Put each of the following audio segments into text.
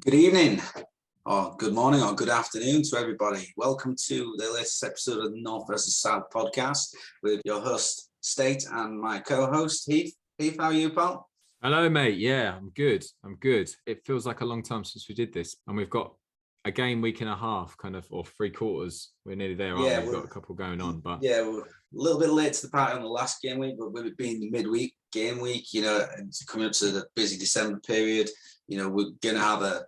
Good evening, or good morning, or good afternoon to everybody. Welcome to the latest episode of the North versus South podcast with your host, State, and my co-host, Heath. Heath, how are you, pal? Hello, mate. Yeah, I'm good. It feels like a long time since we did this, and we've got a game week and a half, or three quarters. We're nearly there, aren't we? We've got a couple going on, but we're a little bit late to the party on the last game week, but with it being the midweek game week, and coming up to the busy December period, we're going to have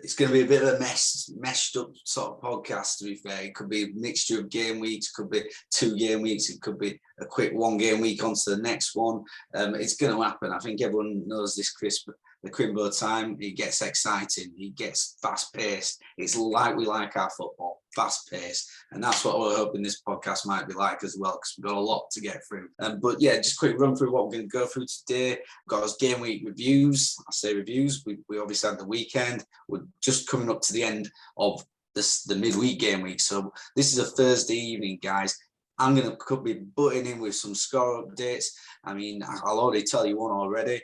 it's going to be a bit of a meshed up sort of podcast, to be fair. It could be a mixture of game weeks, it could be 2 game weeks, it could be a quick 1 game week onto the next one. It's going to happen. I think everyone knows this, the Crimbo time. It gets exciting, it gets fast paced. It's like we like our football, fast paced. And that's what we're hoping this podcast might be like as well, because we've got a lot to get through. But yeah, just quick run through what we're going to go through today. We've got us game week reviews. I say reviews. We obviously had the weekend. We're just coming up to the end of the midweek game week. So this is a Thursday evening, guys. I'm going to be butting in with some score updates. I mean, I'll already tell you one already.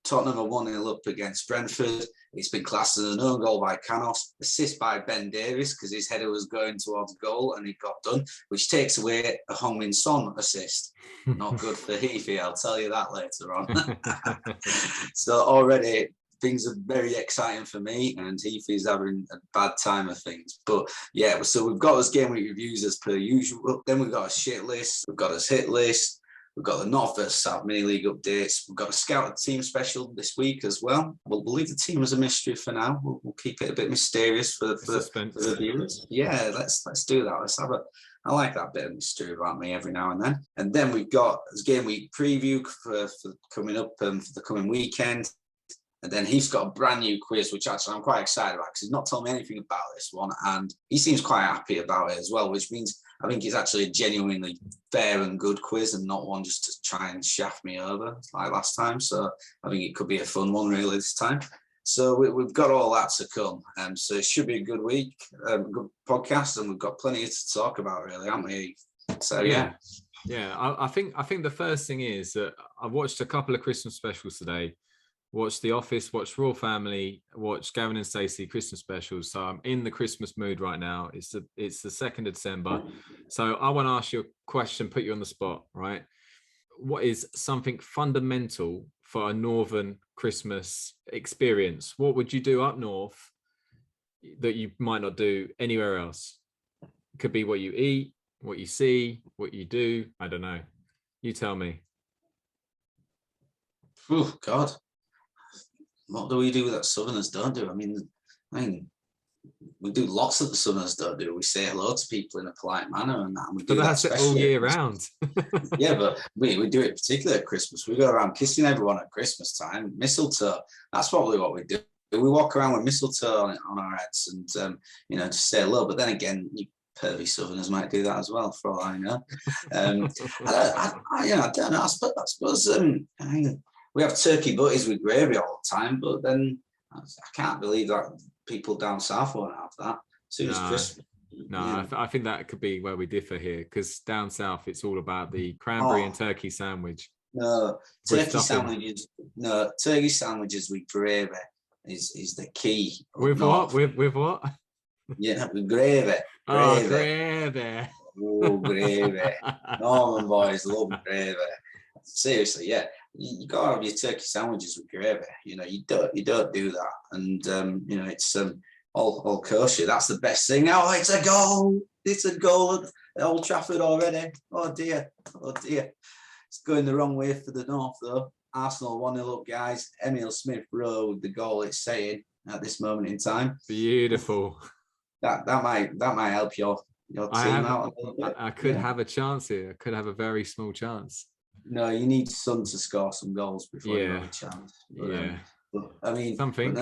Tottenham are 1-0 up against Brentford. It's been classed as an own goal by Canos, assist by Ben Davies because his header was going towards goal and it got done, which takes away a Heung-min Son assist. Not good for Heath, I'll tell you that later on. So already things are very exciting for me, and Heath is having a bad time of things. But yeah, so we've got us game week reviews as per usual. Then we've got a shit list. We've got us hit list. We've got the North versus South mini league updates. We've got a scout team special this week as well. We'll leave the team as a mystery for now. We'll keep it a bit mysterious for the viewers. Yeah, let's do that. I like that bit of mystery about me every now and then. And then we've got a game week preview for coming up for the coming weekend. And then Heath's got a brand new quiz, which actually I'm quite excited about because he's not told me anything about this one. And he seems quite happy about it as well, which means I think it's actually a genuinely fair and good quiz and not one just to try and shaft me over like last time. So I think it could be a fun one really this time. So we've got all that to come. So it should be a good week, good podcast, and we've got plenty to talk about really, haven't we? So yeah. Yeah, I think the first thing is that I've watched a couple of Christmas specials today. Watched The Office, watched Royal Family, watched Gavin and Stacey Christmas specials. So I'm in the Christmas mood right now. It's the 2nd of December. So I want to ask you a question, put you on the spot, right? What is something fundamental for a Northern Christmas experience? What would you do up north that you might not do anywhere else? It could be what you eat, what you see, what you do. I don't know. You tell me. Oh, God. What do we do that Southerners don't do? I mean, we do lots that the Southerners don't do. We say hello to people in a polite manner and that. And we do that's that it all year round. Yeah, but we do it particularly at Christmas. We go around kissing everyone at Christmas time. Mistletoe. That's probably what we do. We walk around with mistletoe on our heads and, just say hello. But then again, you pervy Southerners might do that as well, for all I know. I don't know. I suppose we have turkey butties with gravy all the time, but then I can't believe that people down south won't have that. Soon as Christmas. No, yeah. I think that could be where we differ here, because down south it's all about the cranberry and turkey sandwich. No, turkey sandwiches with gravy is the key. With what? With what? Yeah, with gravy. Oh, gravy. Oh, gravy. Norman boys love gravy. Seriously, yeah. You gotta have your turkey sandwiches with gravy. You don't do that, and it's all kosher. That's the best thing. Oh, it's a goal! It's a goal at Old Trafford already. Oh dear! It's going the wrong way for the North though. Arsenal 1-0 up, guys. Emile Smith-Rowe with the goal. It's saying at this moment in time. Beautiful. That might help your team out a little bit. I could have a chance here. I could have a very small chance. No, you need Son to score some goals before you have a chance. But, I mean, something.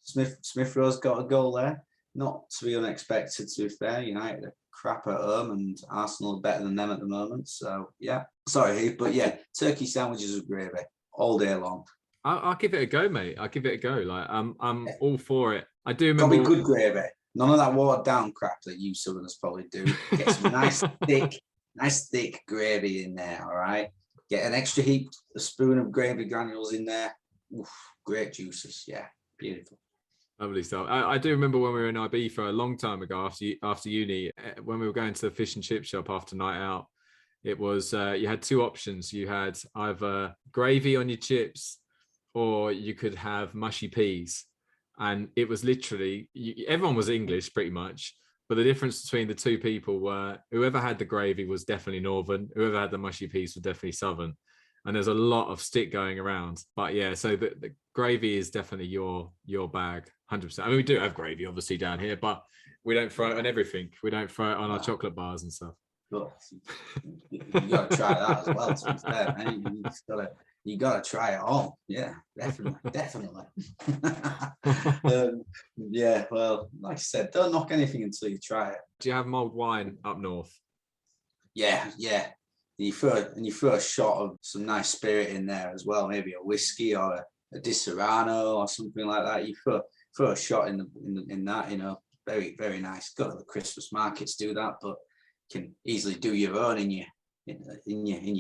Smith-Rowe's got a goal there. Not to be unexpected, to be fair. United are crap at home and Arsenal are better than them at the moment. So, yeah. Sorry, but yeah, turkey sandwiches with gravy all day long. I'll give it a go, mate. I'll give it a go. Like, I'm all for it. I do remember. Probably good gravy. None of that watered down crap that you Southerners probably do. Get some nice thick gravy in there, all right? Get an extra a spoon of gravy granules in there. Oof, great juices, yeah. Beautiful. Lovely stuff. I do remember when we were in IB for a long time ago after uni, when we were going to the fish and chip shop after night out. It was you had two options. You had either gravy on your chips, or you could have mushy peas. And it was literally everyone was English pretty much, but the difference between the two people were whoever had the gravy was definitely Northern, whoever had the mushy peas was definitely Southern. And there's a lot of stick going around. But yeah, so the gravy is definitely your bag, 100%. I mean, we do have gravy obviously down here, but we don't throw it on everything. We don't throw it on our chocolate bars and stuff. But you got to try that as well, to be fair, man. You got to try it all. Yeah, definitely. Yeah, well, like I said, don't knock anything until you try it. Do you have mulled wine up north? Yeah. You throw a shot of some nice spirit in there as well, maybe a whiskey or a Di Serrano or something like that. You throw a shot in that, you know, very, very nice. Go to the Christmas markets, do that, but can easily do your own in your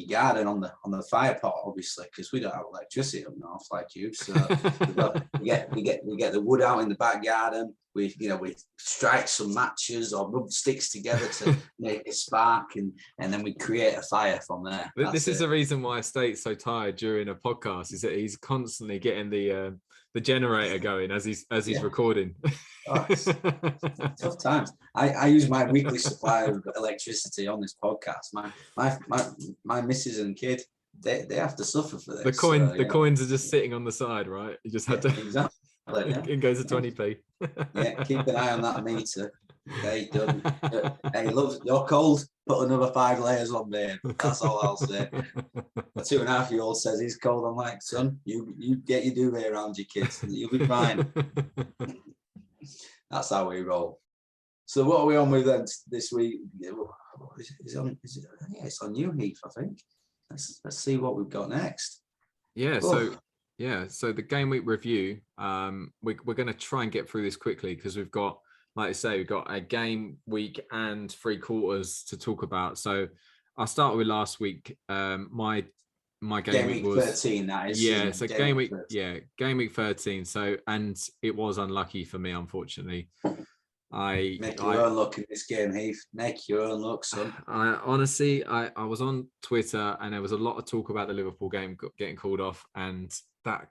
garden on the fire pot, obviously, because we don't have electricity up north like you. So we get the wood out in the back garden. We strike some matches or rub sticks together to make a spark, and then we create a fire from there. This is the reason why State's so tired during a podcast, is that he's constantly getting the generator going as he's recording. Oh, it's tough times. I use my weekly supply of electricity on this podcast. My missus and kid, they have to suffer for this. The coins are just sitting on the side, right? You just had to exactly. It goes to 20p. Yeah, keep an eye on that meter. Hey, look, you're cold. Put another 5 layers on there. That's all I'll say. A 2.5-year-old says he's cold. I'm like, son, you get your duvet around your kids, and you'll be fine. That's how we roll. So what are we on with then this week? It's on you, Heath, I think. Let's see what we've got next. Yeah. So the game week review. We're going to try and get through this quickly because we've got, like I say, we've got a game week and 3 quarters to talk about. So I'll start with last week. My game week was 13. That is, yeah. So game week 13. Game week 13. So, and it was unlucky for me, unfortunately. Make your own luck in this game, Heath. Make your own luck, son. I was on Twitter and there was a lot of talk about the Liverpool game getting called off, and that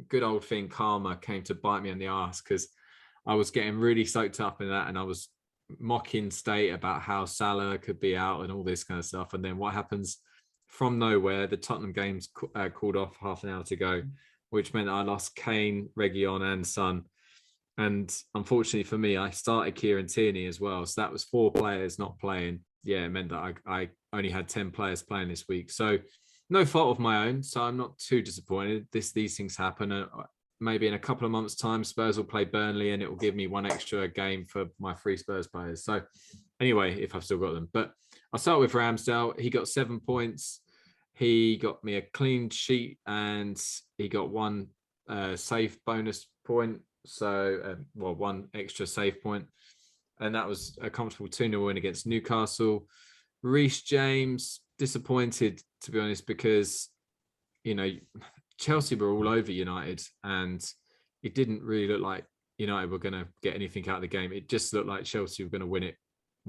good old thing karma came to bite me in the ass because I was getting really soaked up in that, and I was mocking State about how Salah could be out and all this kind of stuff. And then what happens? From nowhere, the Tottenham game's called off half an hour to go, which meant I lost Kane, Reguilon and Son. And unfortunately for me, I started Kieran Tierney as well. So that was 4 players not playing. Yeah, it meant that I only had 10 players playing this week. So no fault of my own. So I'm not too disappointed. These things happen. Maybe in a couple of months' time, Spurs will play Burnley and it will give me 1 extra game for my 3 Spurs players. So anyway, if I've still got them. But I'll start with Ramsdale. He got 7 points. He got me a clean sheet and he got 1 save bonus point. So, 1 extra save point. And that was a comfortable 2-0 win against Newcastle. Reece James, disappointed, to be honest, because, Chelsea were all over United and it didn't really look like United were going to get anything out of the game. It just looked like Chelsea were going to win it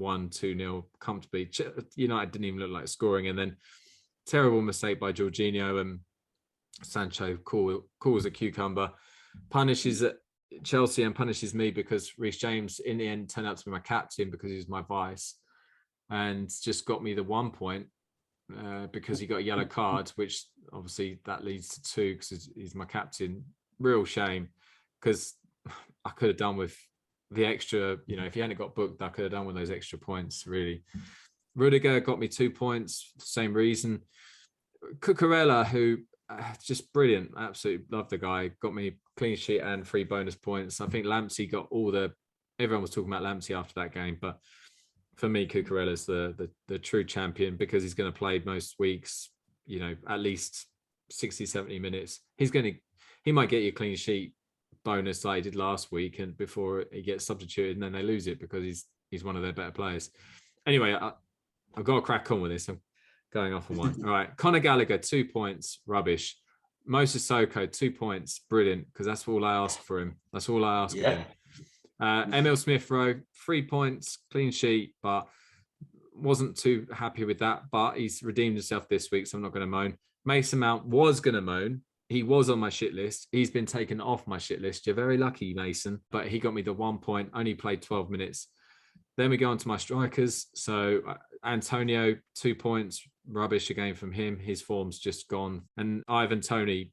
1-2-0 comfortably. United didn't even look like scoring. And then terrible mistake by Jorginho, and Sancho cool as a cucumber, punishes Chelsea and punishes me because Reece James in the end turned out to be my captain because he was my vice, and just got me the 1 point because he got a yellow card, which obviously that leads to 2 because he's my captain. Real shame, because I could have done with the extra, if he hadn't got booked, I could have done with those extra points, really. Rudiger got me 2 points, same reason. Cucurella, who just brilliant, absolutely love the guy, got me clean sheet and 3 bonus points. I think Lampsey got everyone was talking about Lampsey after that game, but for me, Cucurella's the true champion because he's going to play most weeks, at least 60, 70 minutes. He might get you a clean sheet bonus like he did last week, and before he gets substituted and then they lose it because he's one of their better players. Anyway, I've got to crack on with this. I'm going off on one. All right. Conor Gallagher, 2 points. Rubbish. Moses Sissoko, 2 points. Brilliant, because that's all I ask for him. That's all I ask of him. Emil Smith-Rowe, 3 points, clean sheet, but wasn't too happy with that. But he's redeemed himself this week, so I'm not going to moan. Mason Mount was going to moan. He was on my shit list. He's been taken off my shit list. You're very lucky, Mason. But he got me the 1 point, only played 12 minutes. Then we go on to my strikers. So Antonio, 2 points, rubbish again from him. His form's just gone. And Ivan Toney,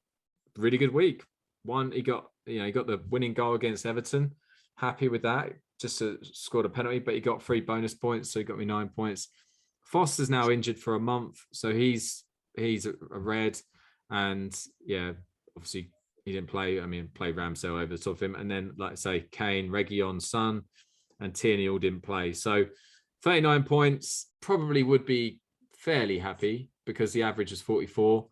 really good week. He got the winning goal against Everton. Happy with that. Just scored a penalty, but he got 3 bonus points, so he got me 9 points. Foster's now injured for a month, so he's a red. And yeah, obviously he didn't play. I mean, played Ramsdale over the top of him. And then, like I say, Kane, Reguilon, Son, and Tierney all didn't play. So 39 points, probably would be fairly happy because the average was 44.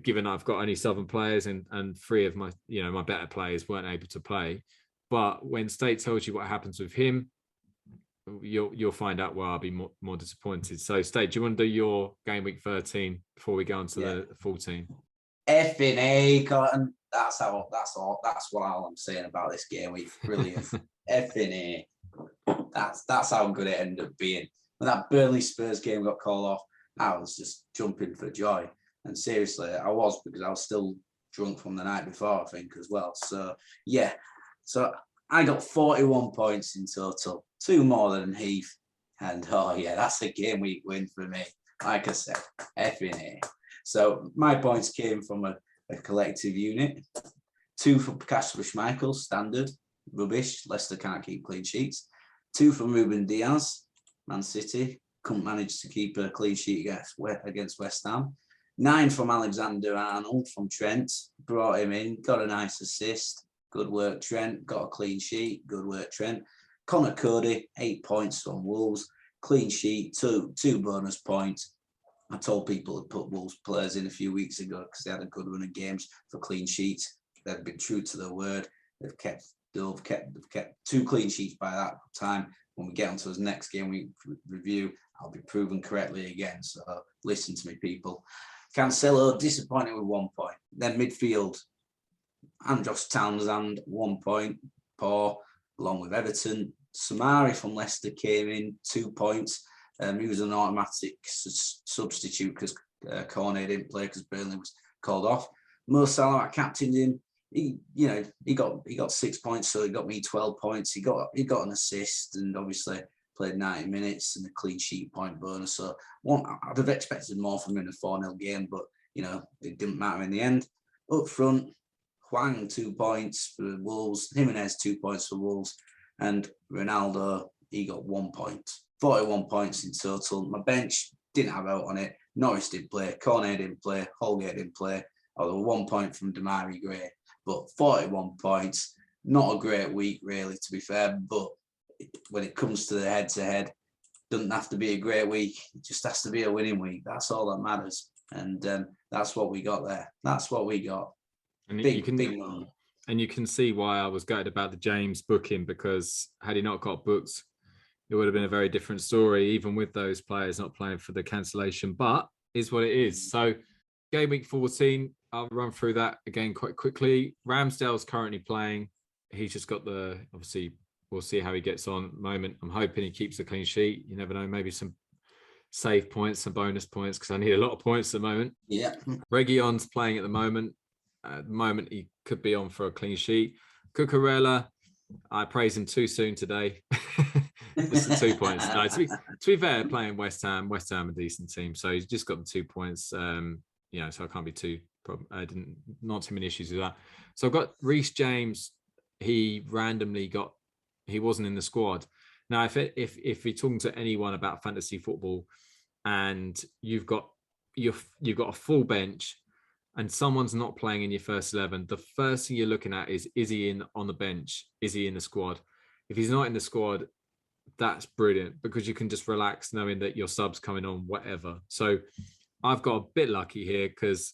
Given I've got only Southern players and 3 of my better players weren't able to play. But when State tells you what happens with him, you'll find out where I'll be more disappointed. So, State, do you want to do your game week 13 before we go on to the 14? Effing A, Cotton. That's what I'm saying about this game week. Brilliant. Effing A. That's how good it ended up being. When that Burnley Spurs game got called off, I was just jumping for joy. And seriously, I was, because I was still drunk from the night before, I think, as well. So, yeah. So I got 41 points in total, 2 more than Heath. And, oh, yeah, that's a game week win for me. Like I said, effing A. So my points came from a collective unit. 2 from Kasper Schmeichel, standard, rubbish. Leicester can't keep clean sheets. 2 from Ruben Diaz, Man City. Couldn't manage to keep a clean sheet against West Ham. 9 from Alexander Arnold from Trent. Brought him in, got a nice assist. Good work, Trent. Got a clean sheet. Good work, Trent. Connor Cody, 8 points from Wolves. Clean sheet, 2 bonus points. I told people to put Wolves players in a few weeks ago because they had a good run of games for clean sheets. They've been true to their word. They've kept 2 clean sheets by that time. When we get onto his next game week review, I'll be proven correctly again. So listen to me, people. Cancelo, disappointing with 1 point. Then midfield, Andros Townsend, 1 point, poor, along with Everton. Samari from Leicester came in, 2 points. He was an automatic substitute because Cornet didn't play because Burnley was called off. Mo Salah, I captained him. He got 6 points, so he got me 12 points. He got an assist and obviously played 90 minutes and a clean sheet point bonus. So I'd have expected more from him in a 4-0 game, but it didn't matter in the end. Up front, Hwang, 2 points for Wolves. Jimenez, 2 points for Wolves. And Ronaldo, he got 1 point. 41 points in total. My bench didn't have out on it. Norris did play. Cornet didn't play. Holgate didn't play. Although 1 point from Damari Gray. But 41 points. Not a great week, really, to be fair. But when it comes to the head-to-head, doesn't have to be a great week. It just has to be a winning week. That's all that matters. And that's what we got there. That's what we got. And big money. And you can see why I was gutted about the James booking, because had he not got booked, it would have been a very different story, even with those players not playing for the cancellation. But is what it is. So game week 14, I'll run through that again quite quickly. Ramsdale's currently playing. He's just got obviously, we'll see how he gets on at the moment. I'm hoping he keeps a clean sheet. You never know, maybe some save points, some bonus points, because I need a lot of points at the moment. Yeah. Reguilon's playing at the moment. At the moment, he could be on for a clean sheet. Cucurella, I praised him too soon today. Just the 2 points. No, to be fair, playing West Ham a decent team, so he's just got the 2 points. So I can't be not too many issues with that. So I've got Reece James. He wasn't in the squad. Now, if you're talking to anyone about fantasy football, and you've got a full bench, and someone's not playing in your first 11, the first thing you're looking at is he on the bench? Is he in the squad? If he's not in the squad, that's brilliant, because you can just relax knowing that your sub's coming on, whatever. So I've got a bit lucky here because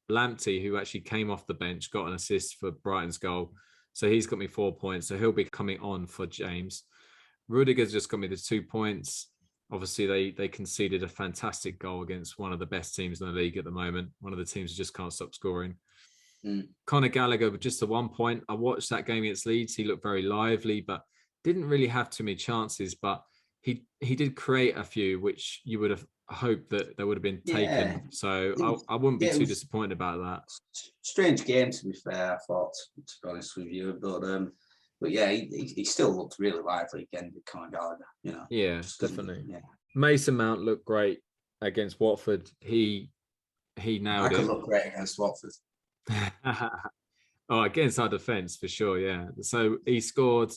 Lamptey, who actually came off the bench, got an assist for Brighton's goal. So he's got me 4 points. So he'll be coming on for James. Rudiger's just got me the 2 points. Obviously, they conceded a fantastic goal against one of the best teams in the league at the moment. One of the teams who just can't stop scoring. Conor Gallagher with just the 1 point. I watched that game against Leeds. He looked very lively, but didn't really have too many chances. But he did create a few, which you would have hoped that they would have been taken. So I wouldn't be too disappointed about that. Strange game, to be fair, I thought, to be honest with you. But yeah, he still looked really lively again with Conor Gallagher, you know. Yeah, definitely. Yeah. Mason Mount looked great against Watford. He nailed it. I could look great against Watford. Oh, against our defence for sure, yeah. So he scored,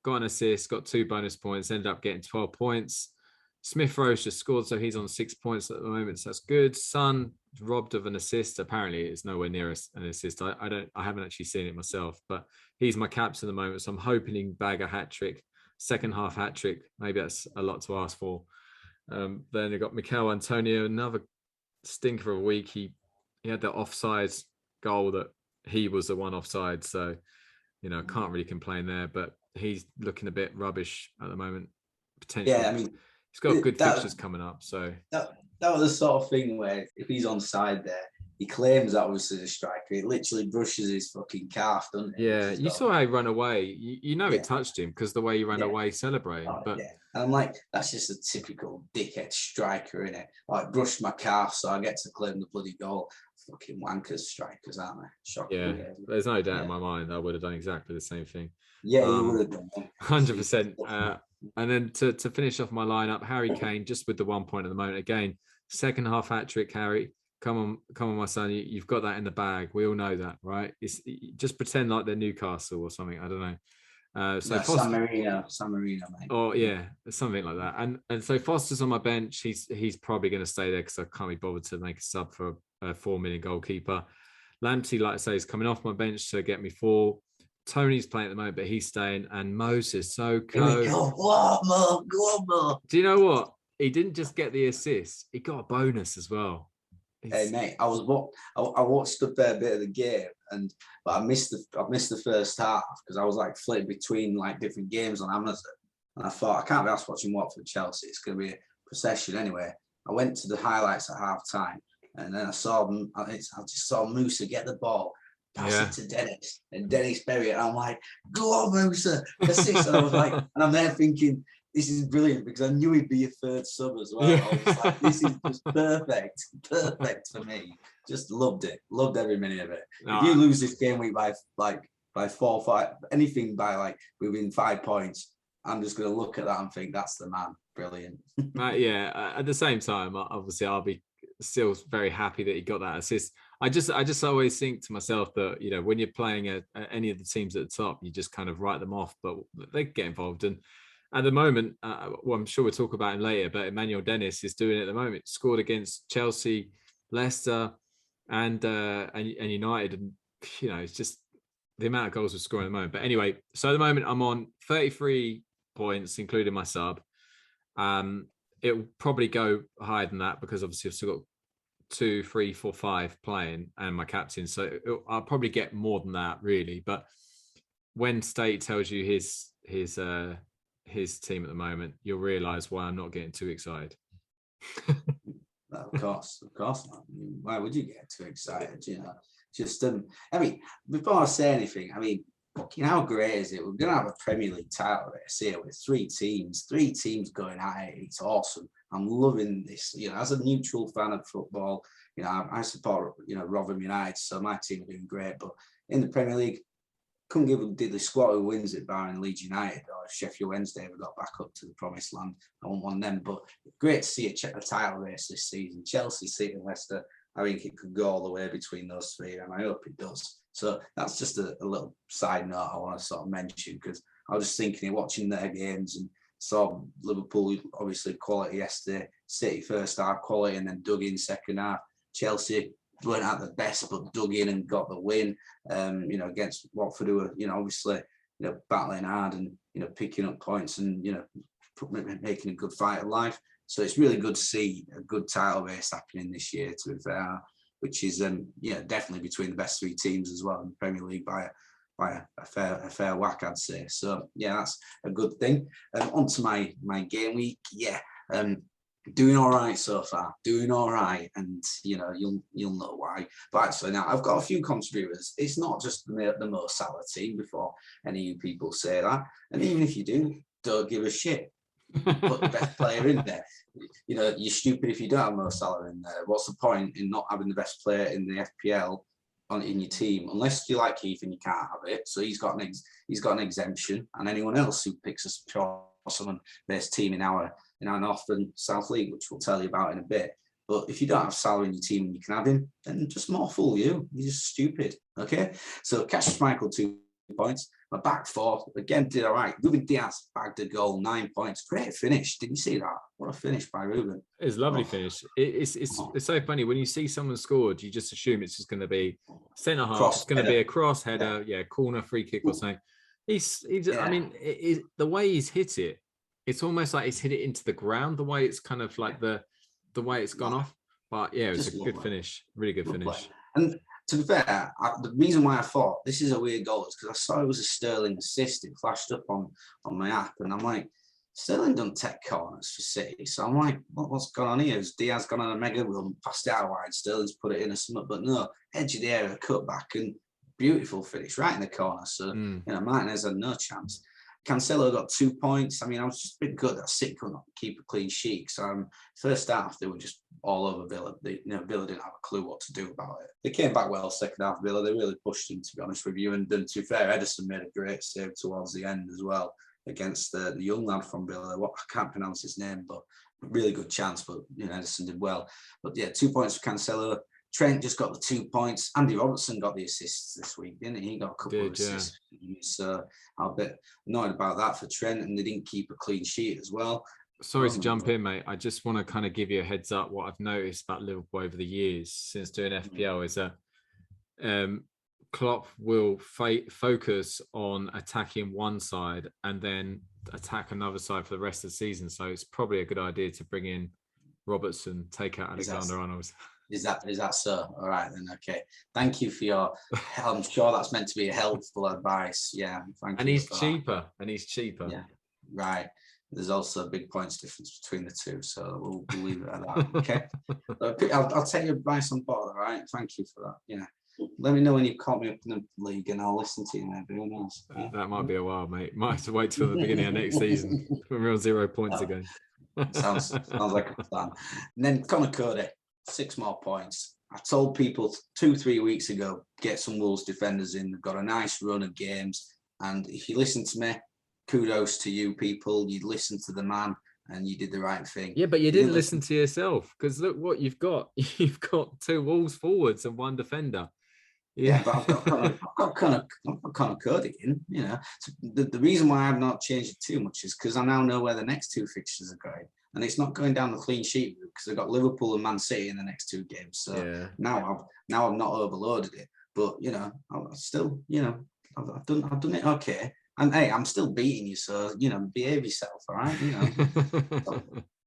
got an assist, got 2 bonus points, ended up getting 12 points. Smith Rowe just scored, so he's on 6 points at the moment, so that's good. Son robbed of an assist. Apparently, it's nowhere near an assist. I haven't actually seen it myself, but he's my captain at the moment, so I'm hoping he can bag a hat trick, second half hat trick. Maybe that's a lot to ask for. Then you got Mikel Antonio, another stinker of a week. He had the offside goal that he was the one offside, so you know, can't really complain there. But he's looking a bit rubbish at the moment. Potentially, yeah, I mean, he's got good fixtures coming up. So that was the sort of thing where if he's on side there, he claims that obviously the striker. It literally brushes his fucking calf, doesn't it? Yeah, you saw how he ran away. You know it touched him because the way he ran away celebrating. But yeah, and I'm like, that's just a typical dickhead striker, innit? Like, brushed my calf, so I get to claim the bloody goal. Fucking wankers strikers, aren't they? Shocking. Yeah, there's no doubt in my mind I would have done exactly the same thing. Yeah, you would have done. 100%. And then to finish off my lineup, Harry Kane, just with the 1 point at the moment. Again, second half hat trick, Harry. Come on, my son. You've got that in the bag. We all know that, right? Just pretend like they're Newcastle or something. I don't know. San Marino, mate. Oh yeah, something like that. And so Foster's on my bench. He's probably going to stay there because I can't be bothered to make a sub for a 4 million goalkeeper. Lamptey, like I say, is coming off my bench to get me 4. Tony's playing at the moment, but he's staying. And Moses, so go on, more. Do you know what? He didn't just get the assist; he got a bonus as well. Hey mate, I watched a fair bit of the game, but I missed the first half because I was like flitting between like different games on Amazon, and I thought I can't be asked watching Watford Chelsea. It's going to be a procession anyway. I went to the highlights at half time, and then I just saw Musa get the ball, pass it to Dennis, and Dennis bury it. And I'm like, go on, Musa, assist. And I was like, and I'm there thinking, this is brilliant because I knew he'd be a third sub as well. I was like, this is just perfect for me. Just loved it. Loved every minute of it. If you lose this game week by 4, 5, anything by like within 5 points, I'm just going to look at that and think that's the man. Brilliant. Yeah. At the same time, obviously, I'll be still very happy that he got that assist. I just always think to myself that, you know, when you're playing any of the teams at the top, you just kind of write them off, but they get involved. And at the moment, well, I'm sure we'll talk about him later, but Emmanuel Dennis is doing it at the moment. Scored against Chelsea, Leicester, and United, and you know, it's just the amount of goals we're scoring at the moment. But anyway, so at the moment I'm on 33 points, including my sub. It will probably go higher than that because obviously I've still got 2, 3, 4, 5 playing and my captain, so I'll probably get more than that really. But when State tells you his team at the moment, you'll realise why I'm not getting too excited. Of course not. I mean, why would you get too excited? You know, just I mean, before I say anything, I mean, fucking how great is it? We're gonna have a Premier League title race here with 3 teams going at it. It's awesome. I'm loving this. You know, as a neutral fan of football, you know, I support, you know, Rotherham United, so my team are doing great. But in the Premier League, couldn't give a diddly squat who wins it, barring Leeds United or Sheffield Wednesday we got back up to the promised land. I won't want them, but great to see a title race this season. Chelsea, City and Leicester, I think it could go all the way between those 3, and I hope it does. So that's just a little side note I want to sort of mention, because I was just thinking of watching their games and saw Liverpool, obviously quality yesterday, City first half quality and then dug in second half. Chelsea weren't at the best, but dug in and got the win, you know, against Watford, who were, you know, obviously, you know, battling hard and, you know, picking up points and, you know, making a good fight of life. So it's really good to see a good title race happening this year, to be fair, which is, yeah, definitely between the best 3 teams as well in the Premier League by a fair whack, I'd say. So, yeah, that's a good thing. On to my game week. Yeah, Doing all right so far, doing all right, and you'll know why. But actually, now I've got a few contributors. It's not just the Mo Salah team. Before any of you people say that, and even if you do, don't give a shit. Put the best player in there. You're stupid if you don't have Mo Salah in there. What's the point in not having the best player in the FPL in your team, unless you like Heath and you can't have it? So he's got an exemption, and anyone else who picks a someone-based team in our North and South League, which we'll tell you about in a bit. But if you don't have Salah in your team and you can have him, then just more fool you. You're just stupid. Okay. So Cassius Michael 2 points. My back four again did all right. Ruben Diaz bagged a goal, 9 points. Great finish. Did you see that? What a finish by Ruben. It's a lovely finish. It's so funny when you see someone scored, you just assume it's just going to be centre half. It's going to be a cross header, corner, free kick or something. He's I mean, the way he's hit it, it's almost like he's hit it into the ground. The way it's kind of like the way it's gone off. But yeah, it was a good finish. Really good finish. And to be fair, the reason why I thought this is a weird goal is because I saw it was a Sterling assist. It flashed up on my app, and I'm like, Sterling doesn't take corners for City. So I'm like, what's going on here? Has Diaz gone on a mega run, passed it out wide, Sterling's put it in a summit, but no, edge of the area, cut back, and beautiful finish right in the corner. So, Martinez had no chance. Cancelo got 2 points. I mean, I was just a bit good that City could not keep a clean sheet. So first half, they were just all over Villa. Villa didn't have a clue what to do about it. They came back well second half, Villa. They really pushed them, to be honest with you. And then, to be fair, Ederson made a great save towards the end as well against the young lad from Villa. I can't pronounce his name, but really good chance. But, Ederson did well. But, 2 points for Cancelo. Trent just got the 2 points. Andy Robertson got the assists this week, didn't he? He got a couple of assists. So I'm a bit annoyed about that for Trent, and they didn't keep a clean sheet as well. Sorry to jump in, mate. I just want to kind of give you a heads up. What I've noticed about Liverpool over the years since doing FPL is that Klopp will focus on attacking one side and then attack another side for the rest of the season. So it's probably a good idea to bring in Robertson, take out Alexander-Arnold. Is that so? All right then. Okay. Thank you for your. I'm sure that's meant to be a helpful advice. Yeah. Thank you. And he's cheaper. Yeah. Right. There's also a big points difference between the two, so we'll leave it at that. Okay. I'll take your advice on board. All right. Thank you for that. Yeah. Let me know when you've caught me up in the league, and I'll listen to you. Maybe who knows? Yeah. That might be a while, mate. Might have to wait till the beginning of next season when we're on 0 points again. Sounds like a plan. And then Connor Cody. 6 more points. I told people 2-3 weeks ago, get some Wolves defenders in. They've got a nice run of games. And if you listen to me, kudos to you people. You listened to the man and you did the right thing. Yeah, but you didn't listen to yourself, because look what you've got. You've got 2 Wolves forwards and 1 defender. Yeah, but I've got Connor Cody in, So the reason why I've not changed it too much is because I now know where the next 2 fixtures are going. And it's not going down the clean sheet route because they've got Liverpool and Man City in the next 2 games. So now I've not overloaded it. But I'm still, I've done it okay. And hey, I'm still beating you, so behave yourself, all right?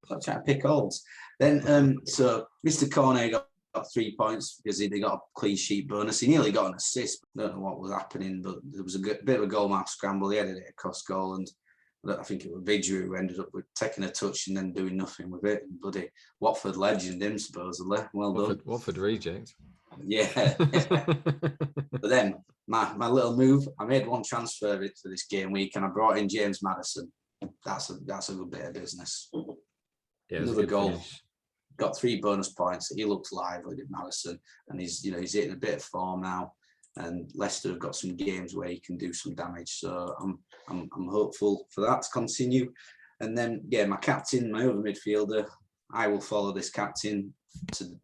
Stop trying to pick holes. Then so Mr. Cornet got 3 points because they got a clean sheet bonus. He nearly got an assist. Don't know what was happening, but there was a bit of a goal mark scramble. He headed it across goal, and I think it was Vidru who ended up with taking a touch and then doing nothing with it. And bloody Watford legend, him supposedly. Well done. Watford reject. Yeah. But then my little move, I made 1 transfer for this game week, and I brought in James Maddison. That's a good bit of business. Yeah, another goal. Finish. Got 3 bonus points. He looks lively, did Maddison, and he's hitting a bit of form now. And Leicester have got some games where he can do some damage, so I'm hopeful for that to continue. And then my captain, my other midfielder, I will follow this captain to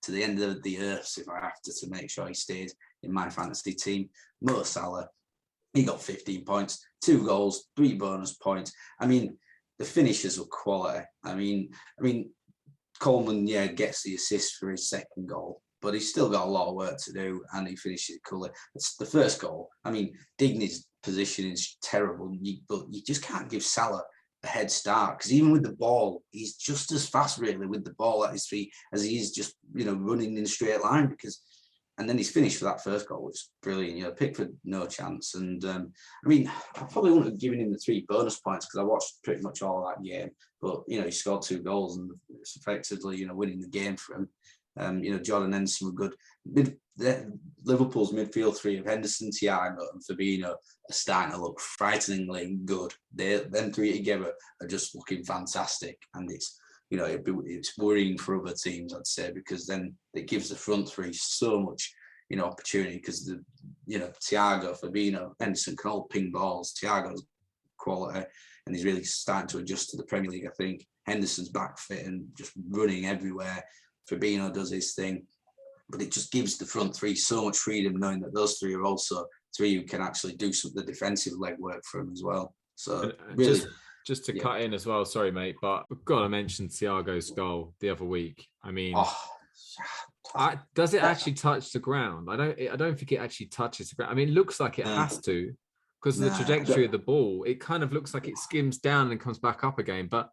the end of the earth if I have to make sure he stays in my fantasy team. Mo Salah, he got 15 points, 2 goals, 3 bonus points. I mean, the finishes were quality. I mean, Coleman gets the assist for his second goal, but he's still got a lot of work to do, and he finishes it coolly. It's the first goal. I mean, Digny's position is terrible, but you just can't give Salah a head start, because even with the ball, he's just as fast really with the ball at his feet as he is just running in a straight line, because And then he's finished for that first goal, which is brilliant. You know, Pickford, no chance. And I mean, I probably wouldn't have given him the 3 bonus points because I watched pretty much all that game. But, you know, he scored 2 goals and it's effectively, you know, winning the game for him. You know, Jordan Henderson were good. Liverpool's midfield 3 of Henderson, Thiago and Fabinho are starting to look frighteningly good. Them 3 together are just looking fantastic. And it's, you know, it's worrying for other teams, I'd say, because then it gives the front 3 so much, you know, opportunity because you know, Thiago, Fabinho, Henderson can all ping balls. Thiago's quality, and he's really starting to adjust to the Premier League. I think Henderson's back fit and just running everywhere. Fabinho does his thing, but it just gives the front 3 so much freedom, knowing that those 3 are also 3 who can actually do some of the defensive legwork for him as well. So really. Just to cut in as well, sorry, mate, but we've got to mention Thiago's goal the other week. I mean, does it actually touch the ground? I don't think it actually touches the ground. I mean, it looks like it has to because of the trajectory of the ball. It kind of looks like it skims down and comes back up again. But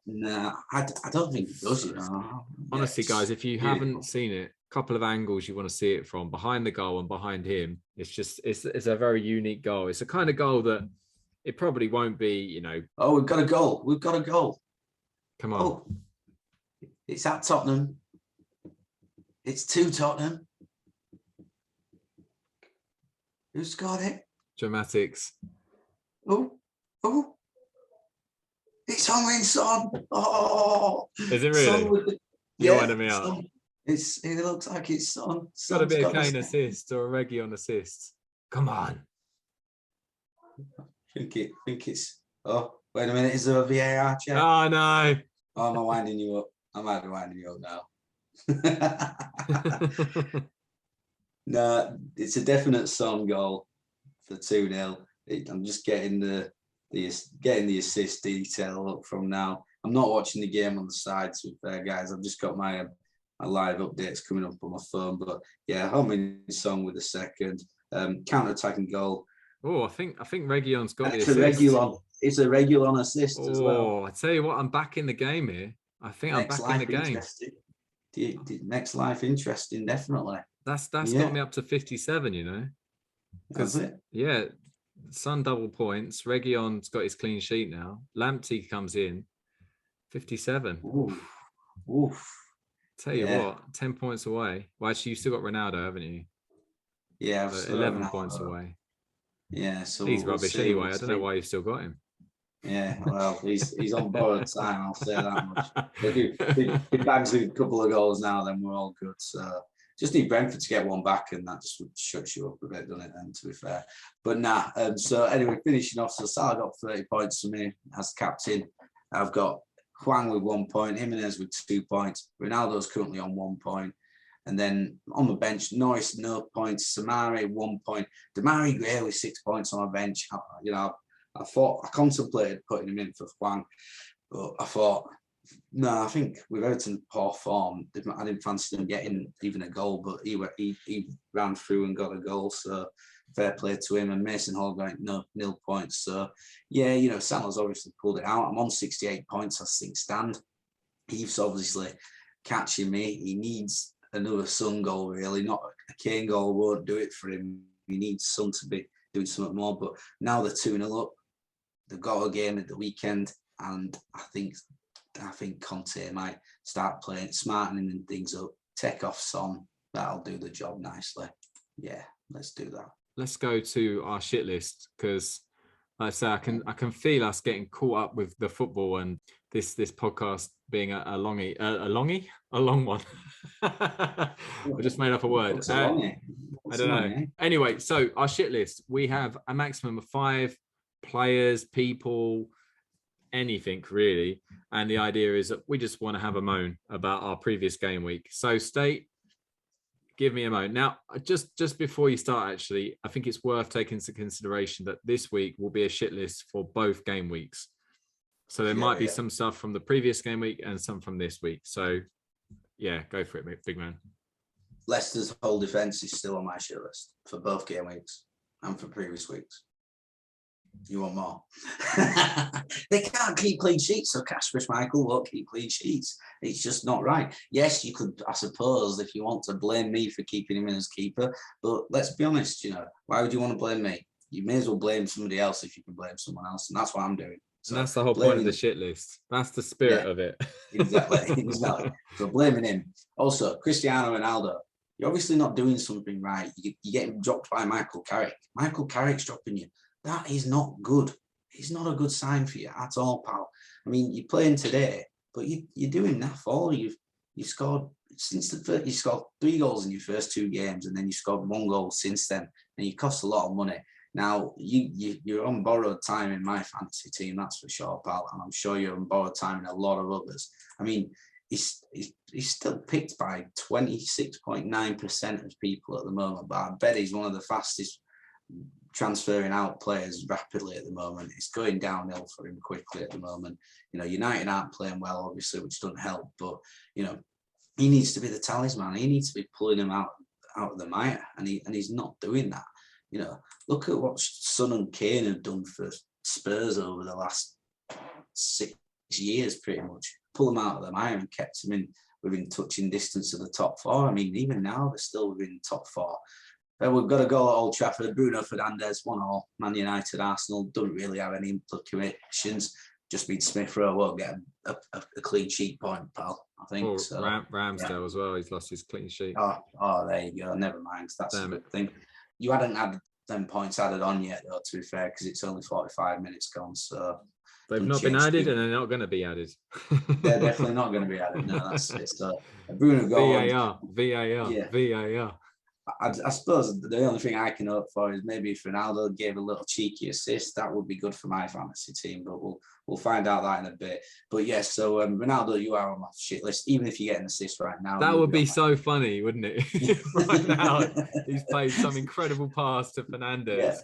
I don't think it does. You know, honestly, guys, if you haven't seen it, a couple of angles you want to see it from behind the goal and behind him. It's a very unique goal. It's a kind of goal that. It probably won't be, you know. Oh, we've got a goal. We've got a goal. Come on. Oh, it's at Tottenham. It's to Tottenham. Who's got it? Dramatics. Oh. It's Heung-min Son. Oh. Is it really? You're winding me up. It looks like it's Son. Got to be a Kane assist or a Reguilon assist. Come on. I think it's. Oh, wait a minute! Is there a VAR check? Oh no! Oh, am I winding you up? I might be winding you up now. No, it's a definite Son goal for 2-0. I'm just getting the assist detail up from now. I'm not watching the game on the side, to be fair, guys. I've just got my live updates coming up on my phone. But yeah, Heung-min Son with the second counter-attacking goal. Oh, I think Reguilon's got it's the assist. It's a Reguilon assist as well. Oh, I tell you what, I'm back in the game here. I think I'm back in the game. Next life interesting, definitely. That's got me up to 57, you know. Because Son double points. Reguilon's got his clean sheet now. Lamptey comes in, 57. Oof. Tell you what, 10 points away. Well, actually, you've still got Ronaldo, haven't you? Yeah, 11 points away. Yeah, so he's rubbish anyway. I don't know why you've still got him. Yeah, well, he's on borrowed time. I'll say that much. If he bags a couple of goals now, then we're all good. So just need Brentford to get one back, and that just shuts you up a bit, doesn't it? Then, to be fair, but so anyway, finishing off. So Salah got 30 points for me as captain. I've got Hwang with 1 point, Jimenez with 2 points. Ronaldo's currently on 1 point. And then on the bench, Norris, no points. Samari, 1 point. Damari Gray with 6 points on my bench. I contemplated putting him in for Hwang, but I thought, no, I think with Everton poor form, I didn't fancy them getting even a goal, but he ran through and got a goal. So fair play to him. And Mason Hall going nil points. So yeah, you know, Salah's obviously pulled it out. I'm on 68 points, I think, stand. Heath's obviously catching me. He needs another Son goal, really. Not a Kane goal won't do it for him. He needs Son to be doing something more. But now they're 2-0 up. They've got a game at the weekend, and I think Conte might start smartening things up. Take off Son. That'll do the job nicely. Yeah, let's do that. Let's go to our shit list because, like I say, I can feel us getting caught up with the football and this podcast being a long one. I just made up a word. I don't know. Anyway, so our shit list, we have a maximum of 5 players, people, anything really. And the idea is that we just want to have a moan about our previous game week. So State, give me a moan. Now, just before you start, actually, I think it's worth taking into consideration that this week will be a shit list for both game weeks. So there might be some stuff from the previous game week and some from this week. So yeah, go for it, mate, big man. Leicester's whole defence is still on my shit list for both game weeks and for previous weeks. You want more? They can't keep clean sheets, so Kasper Schmeichel won't keep clean sheets. It's just not right. Yes, you could, I suppose, if you want to blame me for keeping him in as keeper, but let's be honest, why would you want to blame me? You may as well blame somebody else if you can blame someone else, and that's what I'm doing. So and that's the whole point of the shit list. That's the spirit of it. Exactly. So blaming him. Also, Cristiano Ronaldo, you're obviously not doing something right. You get dropped by Michael Carrick. Michael Carrick's dropping you. That is not good. It's not a good sign for you at all, pal. I mean, you're playing today, but you're doing that for you've scored since the first. You scored 3 goals in your first 2 games, and then you scored 1 goal since then, and you cost a lot of money. Now you're on borrowed time in my fantasy team, that's for sure, pal, and I'm sure you're on borrowed time in a lot of others. I mean, he's still picked by 26.9% of people at the moment, but I bet he's one of the fastest transferring out players rapidly at the moment. It's going downhill for him quickly at the moment. United aren't playing well, obviously, which doesn't help, but he needs to be the talisman. He needs to be pulling him out of the mire, and he's not doing that. Look at what Son and Kane have done for Spurs over the last 6 years, pretty much. Pull them out of the mire and kept them within touching distance of the top 4. I mean, even now they're still within the top 4. We've got a goal at Old Trafford. Bruno Fernandes, 1-1. Man United, Arsenal doesn't really have any implications. Just beat Smith Rowe, won't get a clean sheet point, pal. I think so. Ramsdale as well. He's lost his clean sheet. Oh, there you go. Never mind. That's a good thing. You hadn't had them points added on yet, though, to be fair, because it's only 45 minutes gone. So they've not been added, and they're not going to be added. They're definitely not going to be added. No, that's it. So Bruno goal. VAR. I suppose the only thing I can hope for is maybe if Ronaldo gave a little cheeky assist, that would be good for my fantasy team. But we'll find out that in a bit. But yes, so Ronaldo, you are on my shit list. Even if you get an assist right now, that would be so funny, wouldn't it? Right now, he's played some incredible pass to Fernandes. Yeah.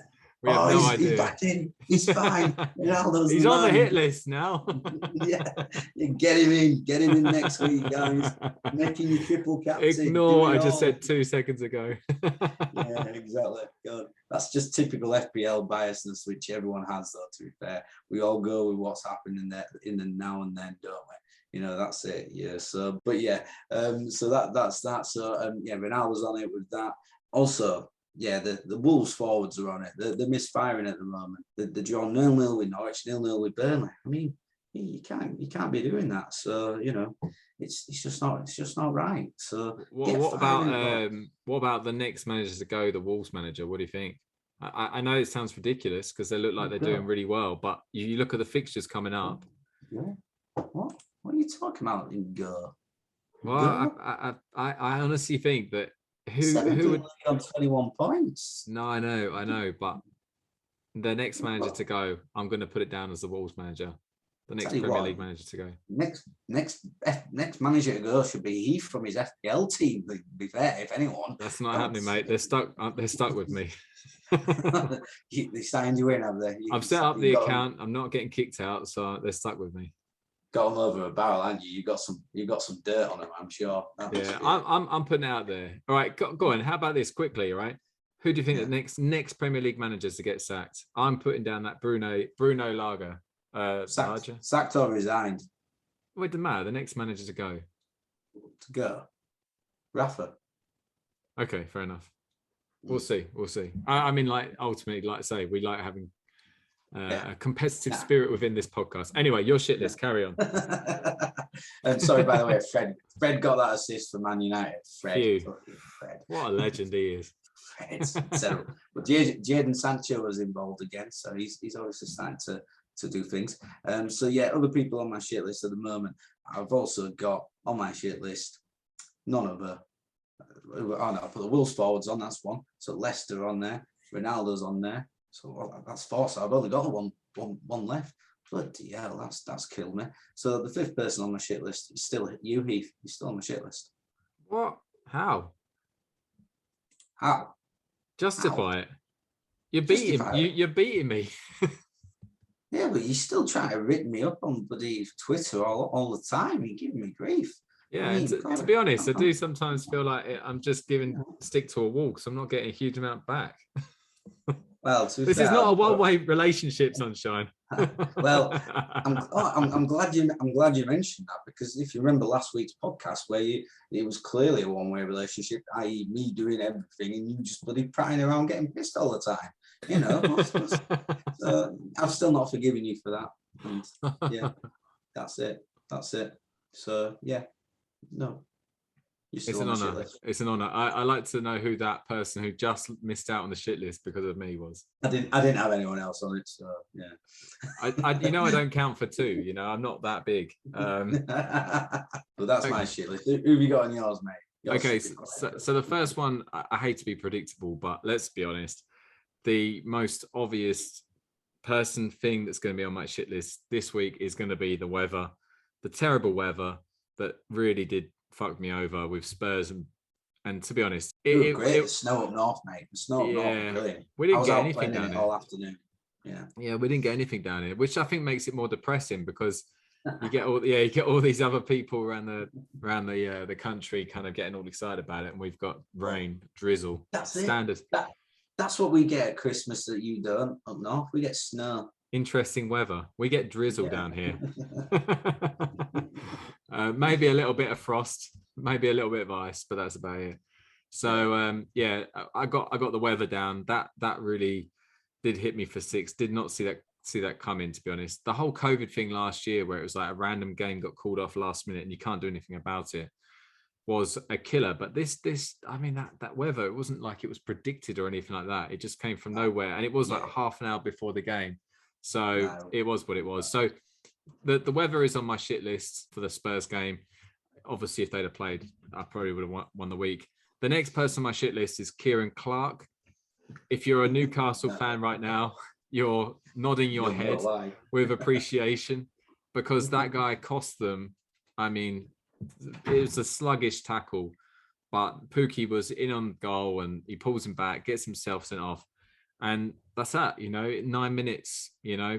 We have no idea. He's back in. He's fine. Ronaldo's he's on the hit list now. Get him in next week, guys. Making you triple captain. Ignore what I just said 2 seconds ago. Yeah, exactly. God, that's just typical FPL biasness, which everyone has, though, to be fair. We all go with what's happening in the now and then, don't we? That's it. Yeah. So, but yeah. So that's that. So Ronaldo's on it with that. Also, yeah, the Wolves forwards are on it. They're misfiring at the moment. They're drawing 0-0 with Norwich, 0-0 with Burnley. I mean, you can't be doing that. So it's just not right. So what about the next manager to go, the Wolves manager? What do you think? I know it sounds ridiculous because they look like they're doing really well, but you look at the fixtures coming up. Yeah. What are you talking about? In go? Well, I honestly think that. Who would on 21 points? No, I know, but the next manager to go, I'm going to put it down as the Wolves manager. The next Premier League manager to go. Next manager to go should be Heath from his FPL team. To be fair, if anyone. That's not happening, mate. They're stuck. They're stuck with me. They signed you in, have they? I've set up the account. I'm not getting kicked out, so they're stuck with me. Got them over a barrel, haven't you? You got some dirt on them, I'm sure. Yeah, I'm putting it out there. All right, go on. How about this quickly? All right, who do you think the next Premier League managers to get sacked? I'm putting down that Bruno Lager. Sacked or resigned? Well, it doesn't matter. The next manager to go. Rafa. Okay, fair enough. We'll see. I mean, like ultimately, like I say, we like having a competitive spirit within this podcast. Anyway, your shit list. Carry on. And sorry, by the way, Fred got that assist for Man United. Fred. What a legend he is. So, but Jadon Sancho was involved again, so he's obviously starting to do things. So yeah, other people on my shit list at the moment. I've also got on my shit list none of the. I put the Wolves forwards on. That's one. So Leicester on there. Ronaldo's on there. So that's 4. So I've only got one left. Bloody hell, that's killed me. So the 5th person on my shit list is still you, Heath. You're still on my shit list. What? How? Justify it. You're beating me. Yeah, but you still try to rip me up on bloody Twitter all the time. You're giving me grief. Yeah, I mean, to be honest, I do sometimes feel like I'm just giving stick to a wall because I'm not getting a huge amount back. Well, to be This fair, is not a one-way relationship, Sunshine. well, I'm glad you mentioned that, because if you remember last week's podcast where it was clearly a one-way relationship, i.e. me doing everything and you just bloody prattling around getting pissed all the time. You know, so I've still not forgiven you for that. And yeah, that's it. So yeah, no. It's an honor. It's an honor. I like to know who that person who just missed out on the shit list because of me was. I didn't have anyone else on it, so yeah. I don't count for two. You know, I'm not that big. But that's my shit list. Who have you got on yours, mate? Okay, so the first one, I hate to be predictable, but let's be honest. The most obvious thing that's going to be on my shit list this week is going to be the weather, the terrible weather that really did fuck me over with Spurs, and to be honest, it great. The snow up north, mate. The snow up north was brilliant. We didn't get anything down here all afternoon. Yeah, we didn't get anything down here, which I think makes it more depressing, because you get all these other people around the country kind of getting all excited about it, and we've got rain, drizzle. That's standard. That's what we get at Christmas that you don't up north. We get snow. Interesting weather. We get drizzle down here. Maybe a little bit of frost, maybe a little bit of ice, but that's about it. So I got the weather down. That really did hit me for six. Did not see that coming, to be honest. The whole COVID thing last year, where it was like a random game got called off last minute and you can't do anything about it, was a killer. But this I mean, that weather, it wasn't like it was predicted or anything like that. It just came from nowhere, and it was like half an hour before the game. So it was what it was. So the weather is on my shit list for the Spurs game. Obviously, if they'd have played, I probably would have won the week. The next person on my shit list is Kieran Clark. If you're a Newcastle fan right now, you're nodding your head with appreciation, because that guy cost them. I mean, it was a sluggish tackle, but Pookie was in on goal and he pulls him back, gets himself sent off. And that's that, 9 minutes,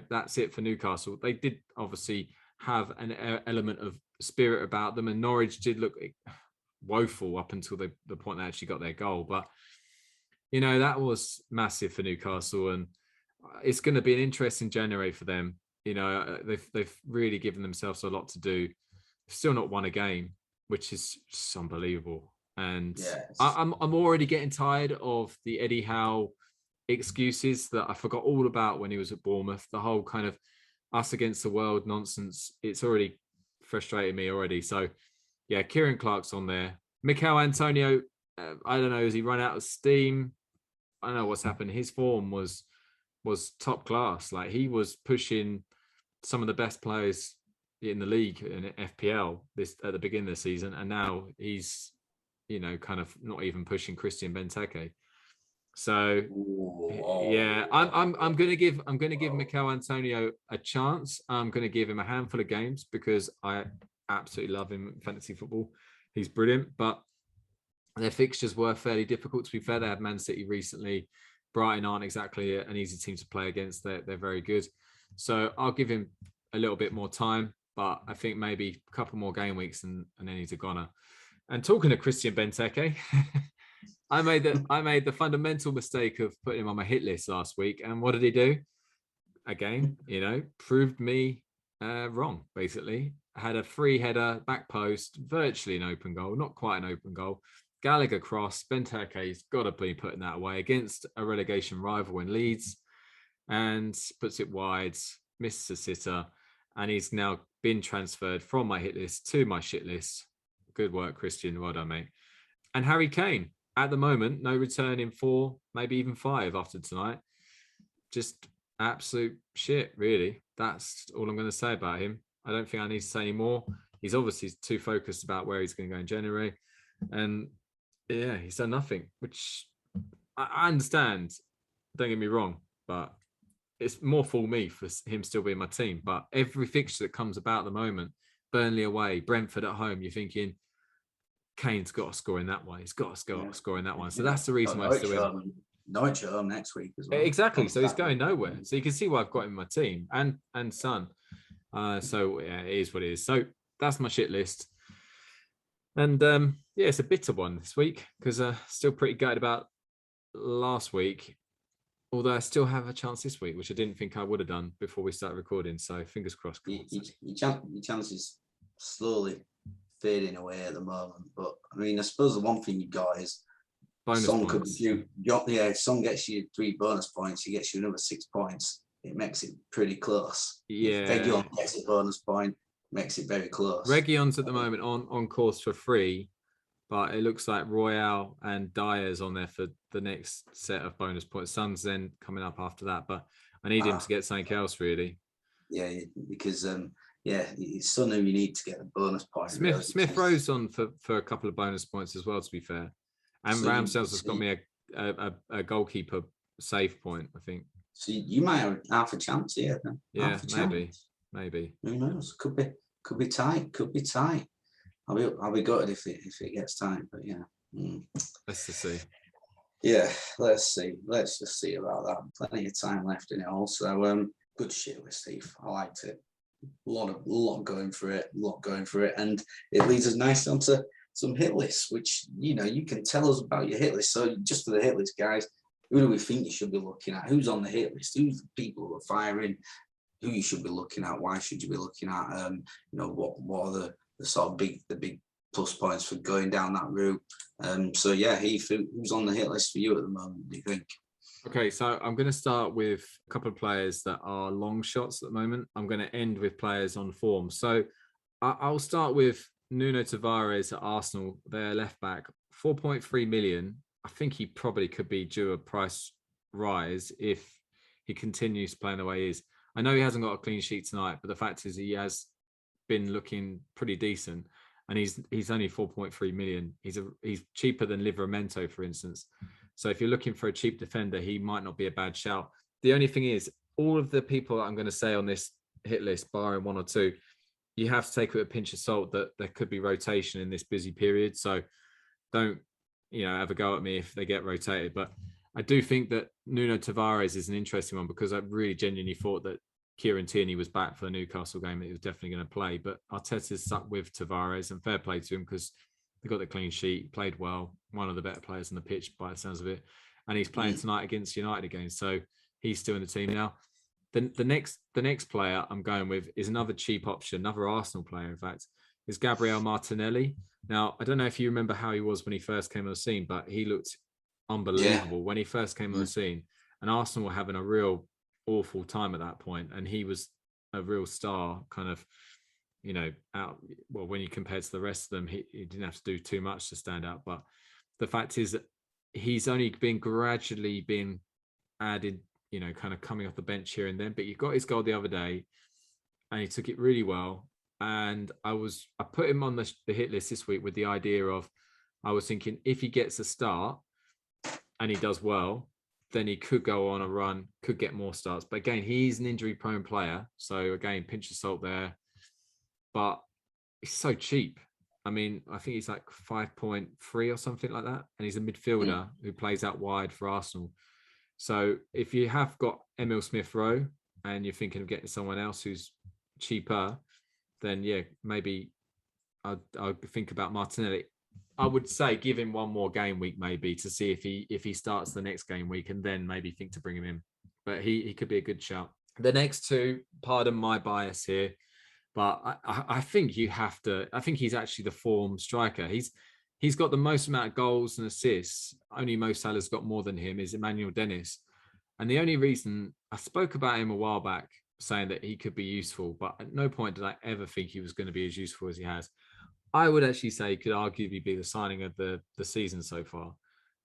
that's it for Newcastle. They did obviously have an element of spirit about them, and Norwich did look woeful up until the point they actually got their goal. But, that was massive for Newcastle, and it's going to be an interesting January for them. They've really given themselves a lot to do. Still not won a game, which is just unbelievable. And I'm already getting tired of the Eddie Howe excuses that I forgot all about when he was at Bournemouth. The whole kind of us against the world nonsense. It's already frustrated me already. So yeah, Kieran Clark's on there. Mikel Antonio, I don't know, has he run out of steam? I don't know what's happened. His form was top class. Like, he was pushing some of the best players in the league in FPL at the beginning of the season, and now he's kind of not even pushing Christian Benteke. So yeah, I'm gonna give Mikel Antonio a chance. I'm gonna give him a handful of games because I absolutely love him in fantasy football. He's brilliant, but their fixtures were fairly difficult. To be fair, they had Man City recently. Brighton aren't exactly an easy team to play against. They're very good. So I'll give him a little bit more time, but I think maybe a couple more game weeks and then he's a goner. And talking to Christian Benteke, I made the fundamental mistake of putting him on my hit list last week. And what did he do? Again, proved me wrong, basically. I had a free header, back post, virtually an open goal, not quite an open goal. Gallagher cross, Benteke's got to be putting that away against a relegation rival in Leeds, and puts it wide, misses a sitter, and he's now been transferred from my hit list to my shit list. Good work, Christian. Well done, mate. And Harry Kane, at the moment, no return in 4, maybe even 5 after tonight. Just absolute shit, really. That's all I'm going to say about him. I don't think I need to say any more. He's obviously too focused about where he's going to go in January. And yeah, he's done nothing, which I understand. Don't get me wrong, but it's more for me for him still being my team. But every fixture that comes about at the moment, Burnley away, Brentford at home, you're thinking, Kane's got to score in that one. He's got to score in that one. So that's the reason why I still in. Norwich at home next week as well. Exactly. So he's going nowhere. So you can see why I've got him in my team and Son. So yeah, it is what it is. So that's my shit list. And yeah, it's a bitter one this week because still pretty gutted about last week. Although I still have a chance this week, which I didn't think I would have done before we started recording. So fingers crossed. Your chances slowly fading away at the moment. But I mean, I suppose the one thing you got is bonus Son points. If Son gets you 3 bonus points, he gets you another 6 points. It makes it pretty close. Yeah. If Region gets a bonus point, makes it very close. Region's at the moment on course for free, but it looks like Royale and Dyer's on there for the next set of bonus points. Son's then coming up after that, but I need him to get something else really. Yeah, because it's Son who you need to get the bonus point. Smith Rowe's on for a couple of bonus points as well, to be fair. And so Ramsdale's has got me a goalkeeper save point, I think. So you might have half a chance here. Then. Yeah, maybe. Who knows? Could be tight. I'll be gutted if it gets tight. But yeah. Let's just see. Yeah, let's see. Let's just see about that. Plenty of time left in it all. So good shit with Steve. I liked it. A lot going for it. And it leads us nicely onto some hit lists, which you can tell us about your hit list. So just for the hit list, guys, who do we think you should be looking at? Who's on the hit list? Who's the people who are firing? Who you should be looking at? Why should you be looking at? What are the sort of big plus points for going down that route? So yeah, Heath, who's on the hit list for you at the moment, do you think? Okay, so I'm going to start with a couple of players that are long shots at the moment. I'm going to end with players on form. So I'll start with Nuno Tavares at Arsenal, their left back, 4.3 million. I think he probably could be due a price rise if he continues playing the way he is. I know he hasn't got a clean sheet tonight, but the fact is he has been looking pretty decent, and he's only 4.3 million. He's cheaper than Livramento, for instance. So if you're looking for a cheap defender, he might not be a bad shout. The only thing is, all of the people that I'm going to say on this hit list, barring one or two, you have to take it with a pinch of salt that there could be rotation in this busy period. So don't, have a go at me if they get rotated. But I do think that Nuno Tavares is an interesting one, because I really genuinely thought that Kieran Tierney was back for the Newcastle game. He was definitely going to play. But Arteta's stuck with Tavares, and fair play to him, because he got the clean sheet, played well, one of the better players on the pitch by the sounds of it. And he's playing tonight against United again. So he's still in the team now. The next player I'm going with is another cheap option, another Arsenal player, in fact, is Gabriel Martinelli. Now, I don't know if you remember how he was when he first came on the scene, but he looked unbelievable when he first came on the scene. And Arsenal were having a real awful time at that point. And he was a real star, kind of, when you compare to the rest of them, he didn't have to do too much to stand out. But the fact is that he's only been gradually being added, kind of coming off the bench here and then. But he got his goal the other day and he took it really well. And I put him on the hit list this week with the idea of, I was thinking, if he gets a start and he does well, then he could go on a run, could get more starts. But again, he's an injury-prone player. So again, pinch of salt there. But he's so cheap. I mean, I think he's like 5.3 or something like that. And he's a midfielder who plays out wide for Arsenal. So if you have got Emil Smith-Rowe and you're thinking of getting someone else who's cheaper, then yeah, maybe I'll think about Martinelli. I would say give him one more game week maybe to see if he starts the next game week, and then maybe think to bring him in. But he could be a good shout. The next two, pardon my bias here, but I think you have to. I think he's actually the form striker. He's got the most amount of goals and assists. Only Mo Salah's got more than him, is Emmanuel Dennis. And the only reason I spoke about him a while back, saying that he could be useful, but at no point did I ever think he was going to be as useful as he has. I would actually say he could arguably be the signing of the season so far,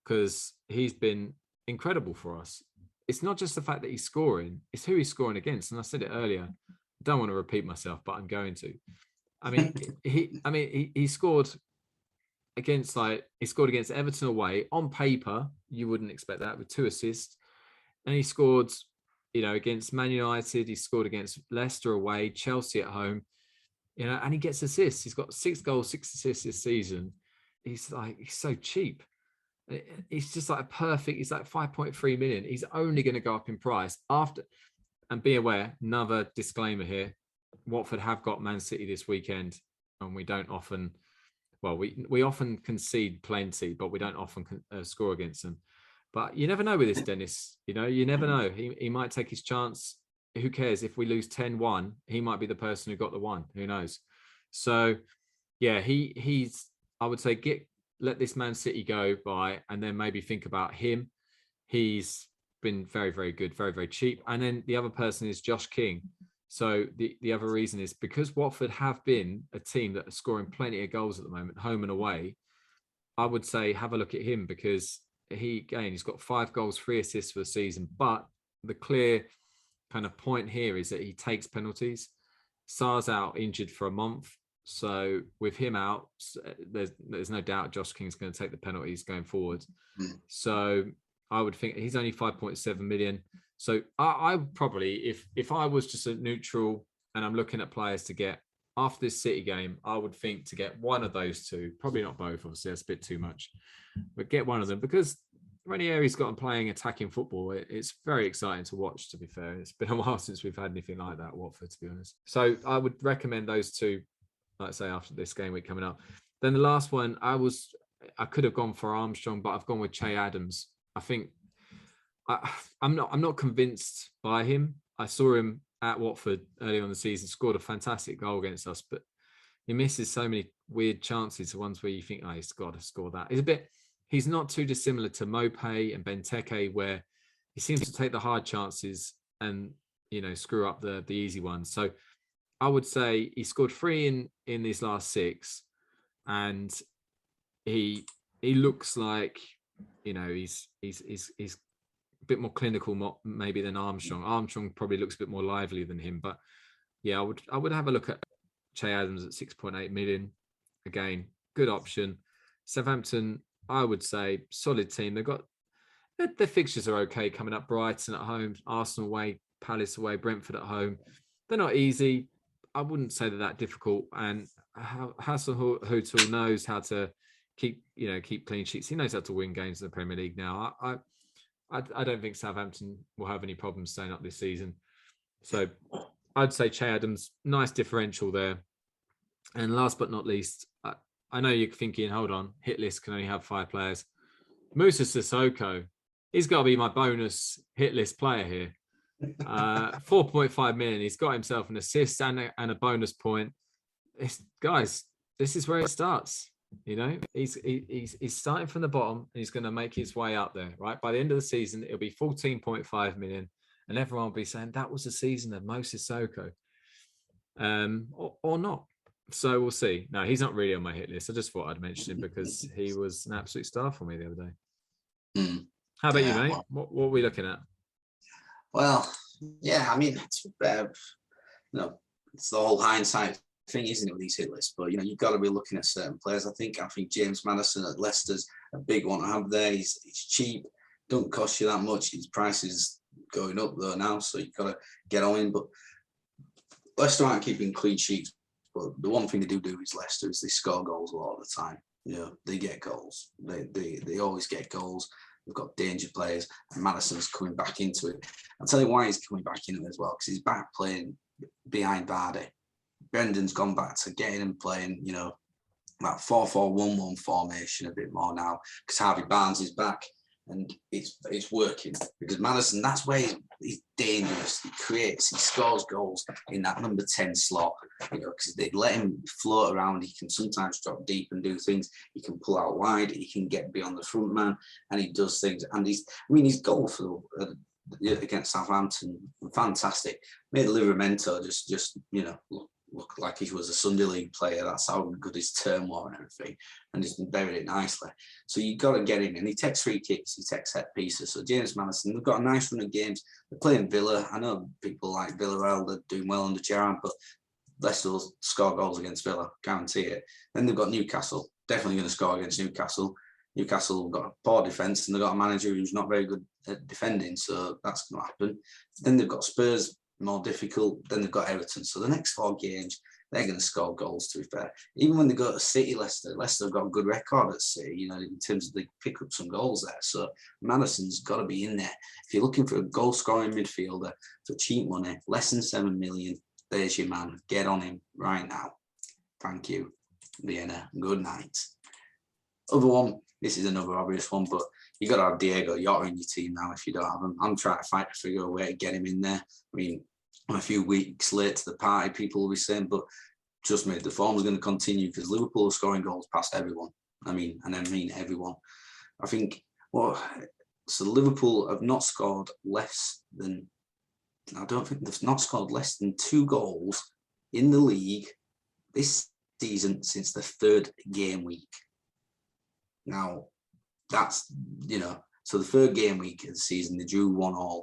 because he's been incredible for us. It's not just the fact that he's scoring, it's who he's scoring against. And I said it earlier, I don't want to repeat myself, but I'm going to. I mean, he scored against Everton away. On paper, you wouldn't expect that, with 2 assists. And he scored, against Man United, he scored against Leicester away, Chelsea at home. And he gets assists. He's got 6 goals, 6 assists this season. He's so cheap. He's just like perfect. He's like 5.3 million. He's only going to go up in price after. And be aware, another disclaimer here: Watford have got Man City this weekend, and we don't often. Well, we often concede plenty, but we don't often score against them. But you never know with this Dennis. You never know. He might take his chance. Who cares if we lose 10-1? He might be the person who got the one. Who knows? So yeah, he's. I would say let this Man City go by, and then maybe think about him. He's been very, very good, very, very cheap. And then the other person is Josh King. So the other reason is because Watford have been a team that are scoring plenty of goals at the moment, home and away. I would say have a look at him because he's got 5 goals, 3 assists for the season. But the clear kind of point here is that he takes penalties. Sarr's out injured for a month. So with him out, there's no doubt Josh King's going to take the penalties going forward. So I would think he's only 5.7 million. So I probably, if I was just a neutral and I'm looking at players to get after this City game, I would think to get one of those two, probably not both, obviously that's a bit too much, but get one of them because Ranieri's got him playing attacking football. It's very exciting to watch, to be fair. It's been a while since we've had anything like that at Watford, to be honest. So I would recommend those two, like I say, after this game week coming up. Then the last one, I could have gone for Armstrong, but I've gone with Che Adams. I think I'm not convinced by him. I saw him at Watford early on in the season, scored a fantastic goal against us, but he misses so many weird chances, the ones where you think, oh, he's got to score that. He's not too dissimilar to Mopé and Benteke, where he seems to take the hard chances and, screw up the easy ones. So I would say he scored 3 in these last 6, and he looks like, he's a bit more clinical maybe than Armstrong. Armstrong probably looks a bit more lively than him, but yeah, I would have a look at Che Adams at 6.8 million. Again, good option. Southampton, I would say, solid team. They've got their fixtures are okay coming up. Brighton at home, Arsenal away, Palace away, Brentford at home. They're not easy. I wouldn't say they're that difficult. And Hasenhuttl knows how to keep clean sheets. He knows how to win games in the Premier League now. I don't think Southampton will have any problems staying up this season. So I'd say Che Adams, nice differential there. And last but not least, I know you're thinking, hold on, hit list can only have 5 players. Moussa Sissoko, he's got to be my bonus hit list player here. 4.5 million. He's got himself an assist and a bonus point. Guys, this is where it starts. He's starting from the bottom and he's going to make his way up there, right? By the end of the season, it'll be 14.5 million, and everyone will be saying that was the season of Moussa Sissoko, or not. So we'll see. No, he's not really on my hit list. I just thought I'd mention him because he was an absolute star for me the other day. How about you, mate? What are we looking at? Well, yeah, I mean, it's the whole hindsight thing, isn't it, with these hit lists? But you've got to be looking at certain players. I think James Maddison at Leicester's a big one to have there. He's cheap, don't cost you that much. His price is going up though now, so you've got to get on him. But Leicester aren't keeping clean sheets. But the one thing they do is Leicester is they score goals a lot of the time. They get goals. They always get goals. They've got danger players, and Maddison's coming back into it. I'll tell you why he's coming back in it as well, because he's back playing behind Vardy. Brendan's gone back to getting him playing, that 4-4-1-1 formation a bit more now, because Harvey Barnes is back, and it's working. Because Maddison, that's where he's dangerous. He creates, he scores goals in that number 10 slot, because they let him float around. He can sometimes drop deep and do things. He can pull out wide. He can get beyond the front man, and he does things. And his goal for against Southampton, fantastic. Made Livramento just look like he was a Sunday League player. That's how good his term was and everything. And he's buried it nicely. So you've got to get him. And he takes free kicks, he takes set pieces. So James Maddison, they've got a nice run of games. They're playing Villa. I know people like Villarreal, they're doing well under Gerrard, but Leicester will score goals against Villa, guarantee it. Then they've got Newcastle, definitely going to score against Newcastle. Newcastle have got a poor defence and they've got a manager who's not very good at defending, so that's going to happen. Then they've got Spurs, more difficult. Then they've got Everton. So the next 4 games, they're going to score goals, to be fair. Even when they go to City, Leicester have got a good record at City, in terms of they pick up some goals there. So Maddison's got to be in there. If you're looking for a goal-scoring midfielder for cheap money, less than 7 million, there's your man. Get on him right now. Thank you, Vienna. Good night. Other one, this is another obvious one, but you got to have Diego Jota in your team now if you don't have him. I'm trying to fight to figure a way to get him in there. I mean, I'm a few weeks late to the party, people will be saying, but trust me, the form's going to continue because Liverpool are scoring goals past everyone. I mean everyone. I think, so Liverpool have not scored less than, I don't think they've not scored less than 2 goals in the league this season since the 3rd game week. Now, that's, so the 3rd game week of the season, they drew 1-1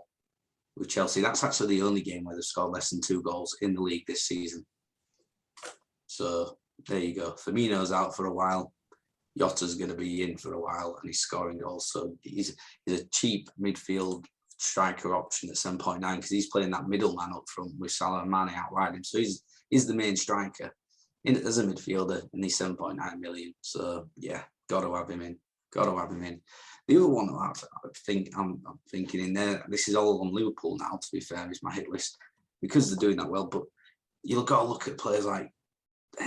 with Chelsea. That's actually the only game where they've scored less than 2 goals in the league this season. So there you go. Firmino's out for a while. Jota's going to be in for a while, and he's scoring goals. So he's a cheap midfield striker option at 7.9 because he's playing that middleman up front with Salah and Mane out wide him. So he's the main striker as a midfielder, and he's 7.9 million. So yeah, got to have him in. The other one I'm thinking in there, this is all on Liverpool now, to be fair, is my hit list because they're doing that well. But you've got to look at players like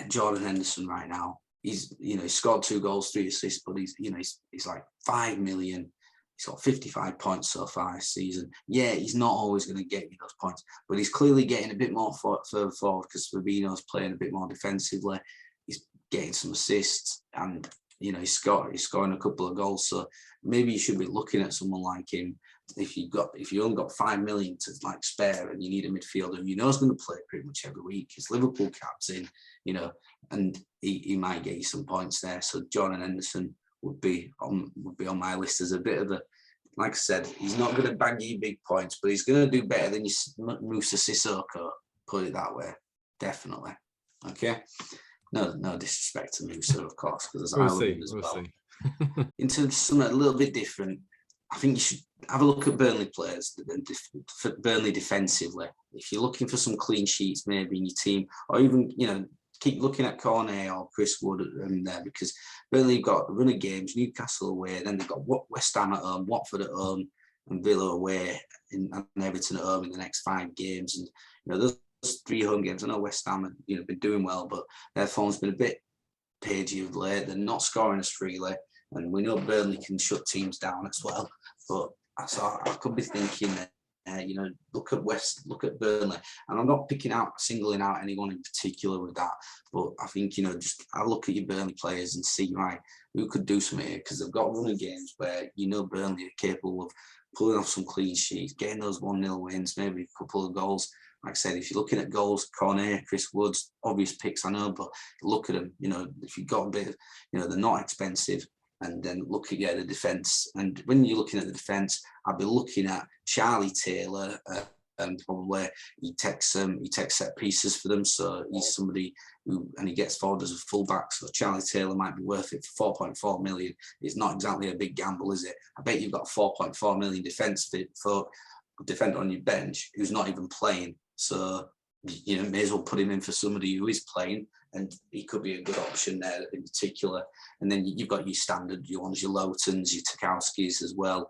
Jordan Henderson right now. He's scored 2 goals, 3 assists, but he's like 5 million. He's got 55 points so far this season. Yeah, he's not always going to get you those points, but he's clearly getting a bit more further forward because Fabinho's playing a bit more defensively. He's getting some assists, and he's scoring a couple of goals. So maybe you should be looking at someone like him. If you only got 5 million to like spare, and you need a midfielder who is going to play pretty much every week. His Liverpool captain, and he might get you some points there. So Jordan Henderson would be on my list as a bit of a, like I said, he's not going to bag you big points, but he's going to do better than Musa Sissoko. Put it that way, definitely. Okay. No disrespect to Musa, of course, because I love him as well. Into something a little bit different, I think you should have a look at Burnley players, Burnley defensively. If you're looking for some clean sheets maybe in your team, or even, keep looking at Cornet or Chris Wood there, because Burnley have got a run of games, Newcastle away, then they've got West Ham at home, Watford at home, and Villa away, and Everton at home in the next 5 games. And, those 3 home games, I know West Ham have been doing well, but their form's been a bit pagey of late. They're not scoring as freely, and we know Burnley can shut teams down as well. But I could be thinking that, look at Burnley, and I'm not singling out anyone in particular with that, but I think, just have a look at your Burnley players and see, right, who could do something here, because they've got a run of games where, Burnley are capable of pulling off some clean sheets, getting those 1-0 wins, maybe a couple of goals. Like I said, if you're looking at goals, Cornet, Chris Woods, obvious picks, I know, but look at them, if you've got a bit of, they're not expensive. And then look at the defence. And when you're looking at the defence, I'd be looking at Charlie Taylor, and probably he takes set pieces for them. So he's somebody and he gets forward as a fullback. So Charlie Taylor might be worth it for 4.4 million. It's not exactly a big gamble, is it? I bet you've got 4.4 million defender on your bench who's not even playing. So may as well put him in for somebody who is playing, and he could be a good option there in particular. And then you've got your standard ones, your Lowtons, your Tarkowskis as well.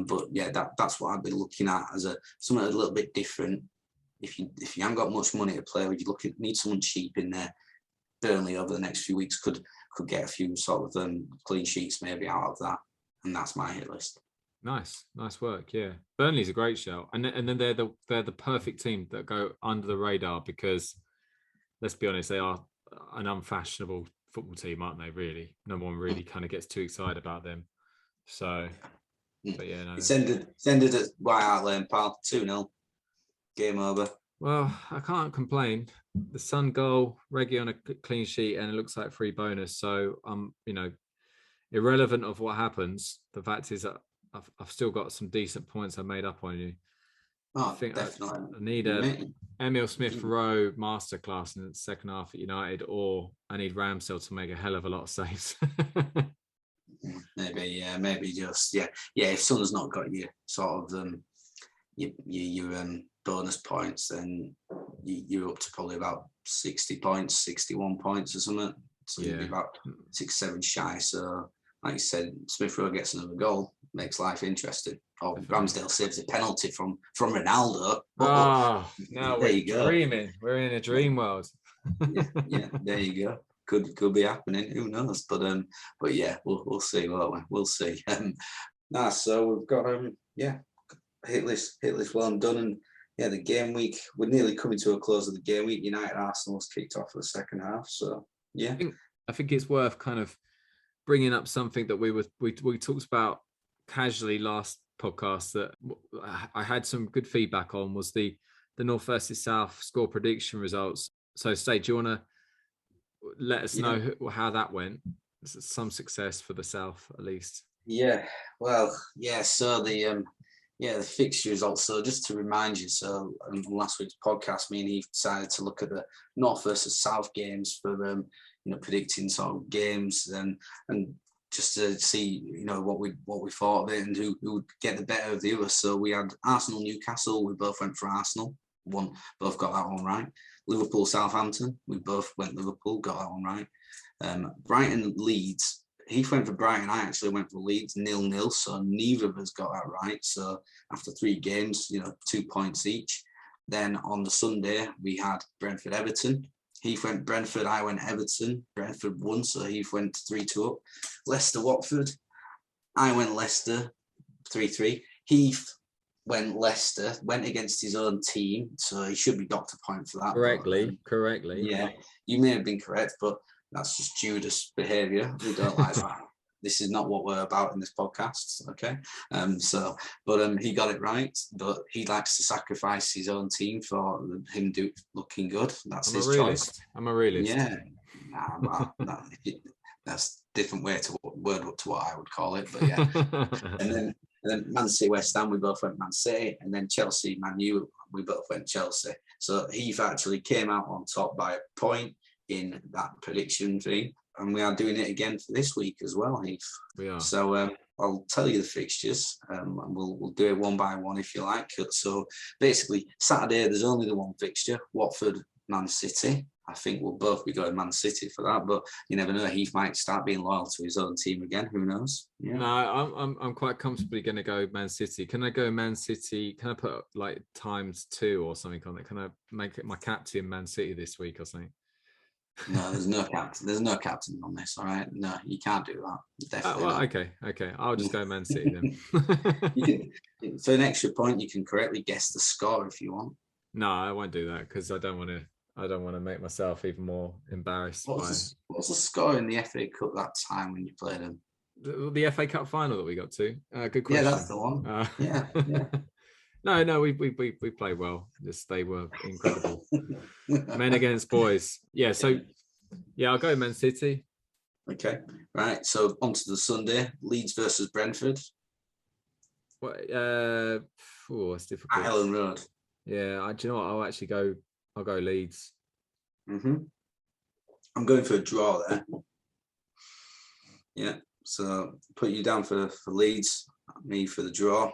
But yeah, that's what I'd be looking at as something a little bit different. If you haven't got much money to play with, need someone cheap in there. Burnley over the next few weeks could get a few sort of clean sheets maybe out of that, and that's my hit list. Nice work. Yeah, Burnley's a great show, and then they're the perfect team that go under the radar because, let's be honest, they are an unfashionable football team, aren't they? Really, no one really kind of gets too excited about them. So, but yeah, no. It's ended at White Hart Lane, pal. 2-0, game over. Well, I can't complain. The Sun goal, Reggie on a clean sheet, and it looks like free bonus. So, irrelevant of what happens, the fact is that I've still got some decent points I made up on you. Oh, I think definitely. I need a Emil Smith-Rowe masterclass in the second half at United, or I need Ramsdale to make a hell of a lot of saves. Maybe just if Son's not got you sort of your bonus points, then you're up to probably about 60 points, 61 points or something. So you'd be about 6-7 shy. So like you said, Smith-Rowe gets another goal, makes life interesting. Or Ramsdale saves a penalty from Ronaldo. Now there you go. Dreaming. We're in a dream world. yeah, there you go. could be happening. Who knows? But yeah, we'll see. Won't we? We'll see. So we've got hit list well done, and yeah, the game week, we're nearly coming to a close of the game week. United Arsenal's kicked off for the second half, so yeah. I think it's worth kind of bringing up something that we talked about casually last podcast that I had some good feedback on, was the North versus South score prediction results. So, Stay, do you want to let us know how that went? Some success for the South, at least. Yeah, well, yeah. So the fixture results. So just to remind you, so on last week's podcast, me and Heath decided to look at the North versus South games for predicting sort of games and just to see what we thought of it and who would get the better of the other. So we had Arsenal Newcastle. We both went for Arsenal. Both got that one right. Liverpool Southampton. We both went Liverpool. Got that one right. Brighton Leeds. Heath went for Brighton. I actually went for Leeds 0-0. So neither of us got that right. So after 3 games, 2 points each. Then on the Sunday we had Brentford Everton. Heath went Brentford, I went Everton. Brentford won, so Heath went 3-2 up. Leicester Watford, I went Leicester 3-3. Heath went Leicester, went against his own team, so he should be docked a point for that. Correctly. Yeah, you may have been correct, but that's just Judas behaviour. We don't like that. This is not what we're about in this podcast, okay? He got it right, but he likes to sacrifice his own team for him looking good. That's his choice. I'm a realist. Yeah, that's a different word to what I would call it, but yeah. and then Man City, West Ham, we both went Man City, and then Chelsea, Man U, we both went Chelsea. So Heath actually came out on top by a point in that prediction thing. And we are doing it again for this week as well, Heath. We are. So I'll tell you the fixtures, and we'll do it one by one if you like. So basically, Saturday there's only the one fixture: Watford, Man City. I think we'll both be going Man City for that, but you never know. Heath might start being loyal to his own team again. Who knows? Yeah. No, I'm quite comfortably going to go Man City. Can I go Man City? Can I put like ×2 or something on it? Can I make it my captain Man City this week or something? No, there's no captain. There's no captain on this. All right, no, you can't do that. Definitely. Well, okay. I'll just go Man City then. For an extra point, you can correctly guess the score if you want. No, I won't do that because I don't want to make myself even more embarrassed. What's the score in the FA Cup that time when you played them? The FA Cup final that we got to. Good question. Yeah, that's the one. Yeah. No, we played well. They were incredible. Men against boys. Yeah, so I'll go Man City. Okay, right. So on to the Sunday, Leeds versus Brentford. It's difficult. At Ellen Road. Yeah, do you know what? I'll go Leeds. I'm going for a draw there. Yeah, so put you down for Leeds, me for the draw.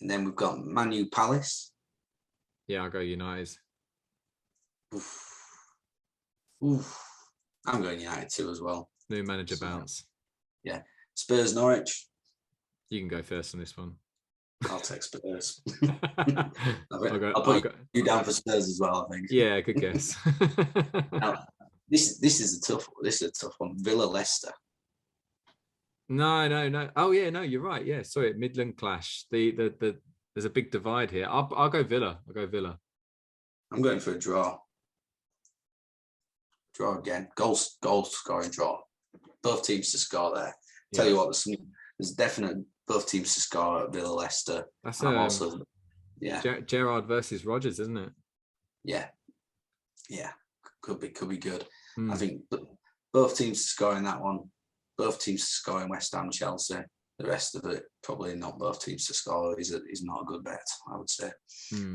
And then we've got Man U Palace. Yeah, I'll go United. Oof. I'm going United too as well. New manager bounce. Yeah. Spurs Norwich. You can go first on this one. I'll take Spurs. I'll put you down for Spurs as well, I think. Yeah, good guess. Now, this is a tough one. Villa Leicester. No. Oh yeah, no, you're right. Yeah, sorry, Midland clash. There's a big divide here. I'll go Villa. I'm going for a draw. Draw again. Goal scoring draw. Both teams to score there. Yeah. Tell you what, there's definite both teams to score at Villa Leicester. That's also Gerrard versus Rodgers, isn't it? Yeah. Could be good. I think both teams to score in that one. Both teams to score in West Ham, Chelsea. The rest of it, probably not both teams to score. Is not a good bet, I would say.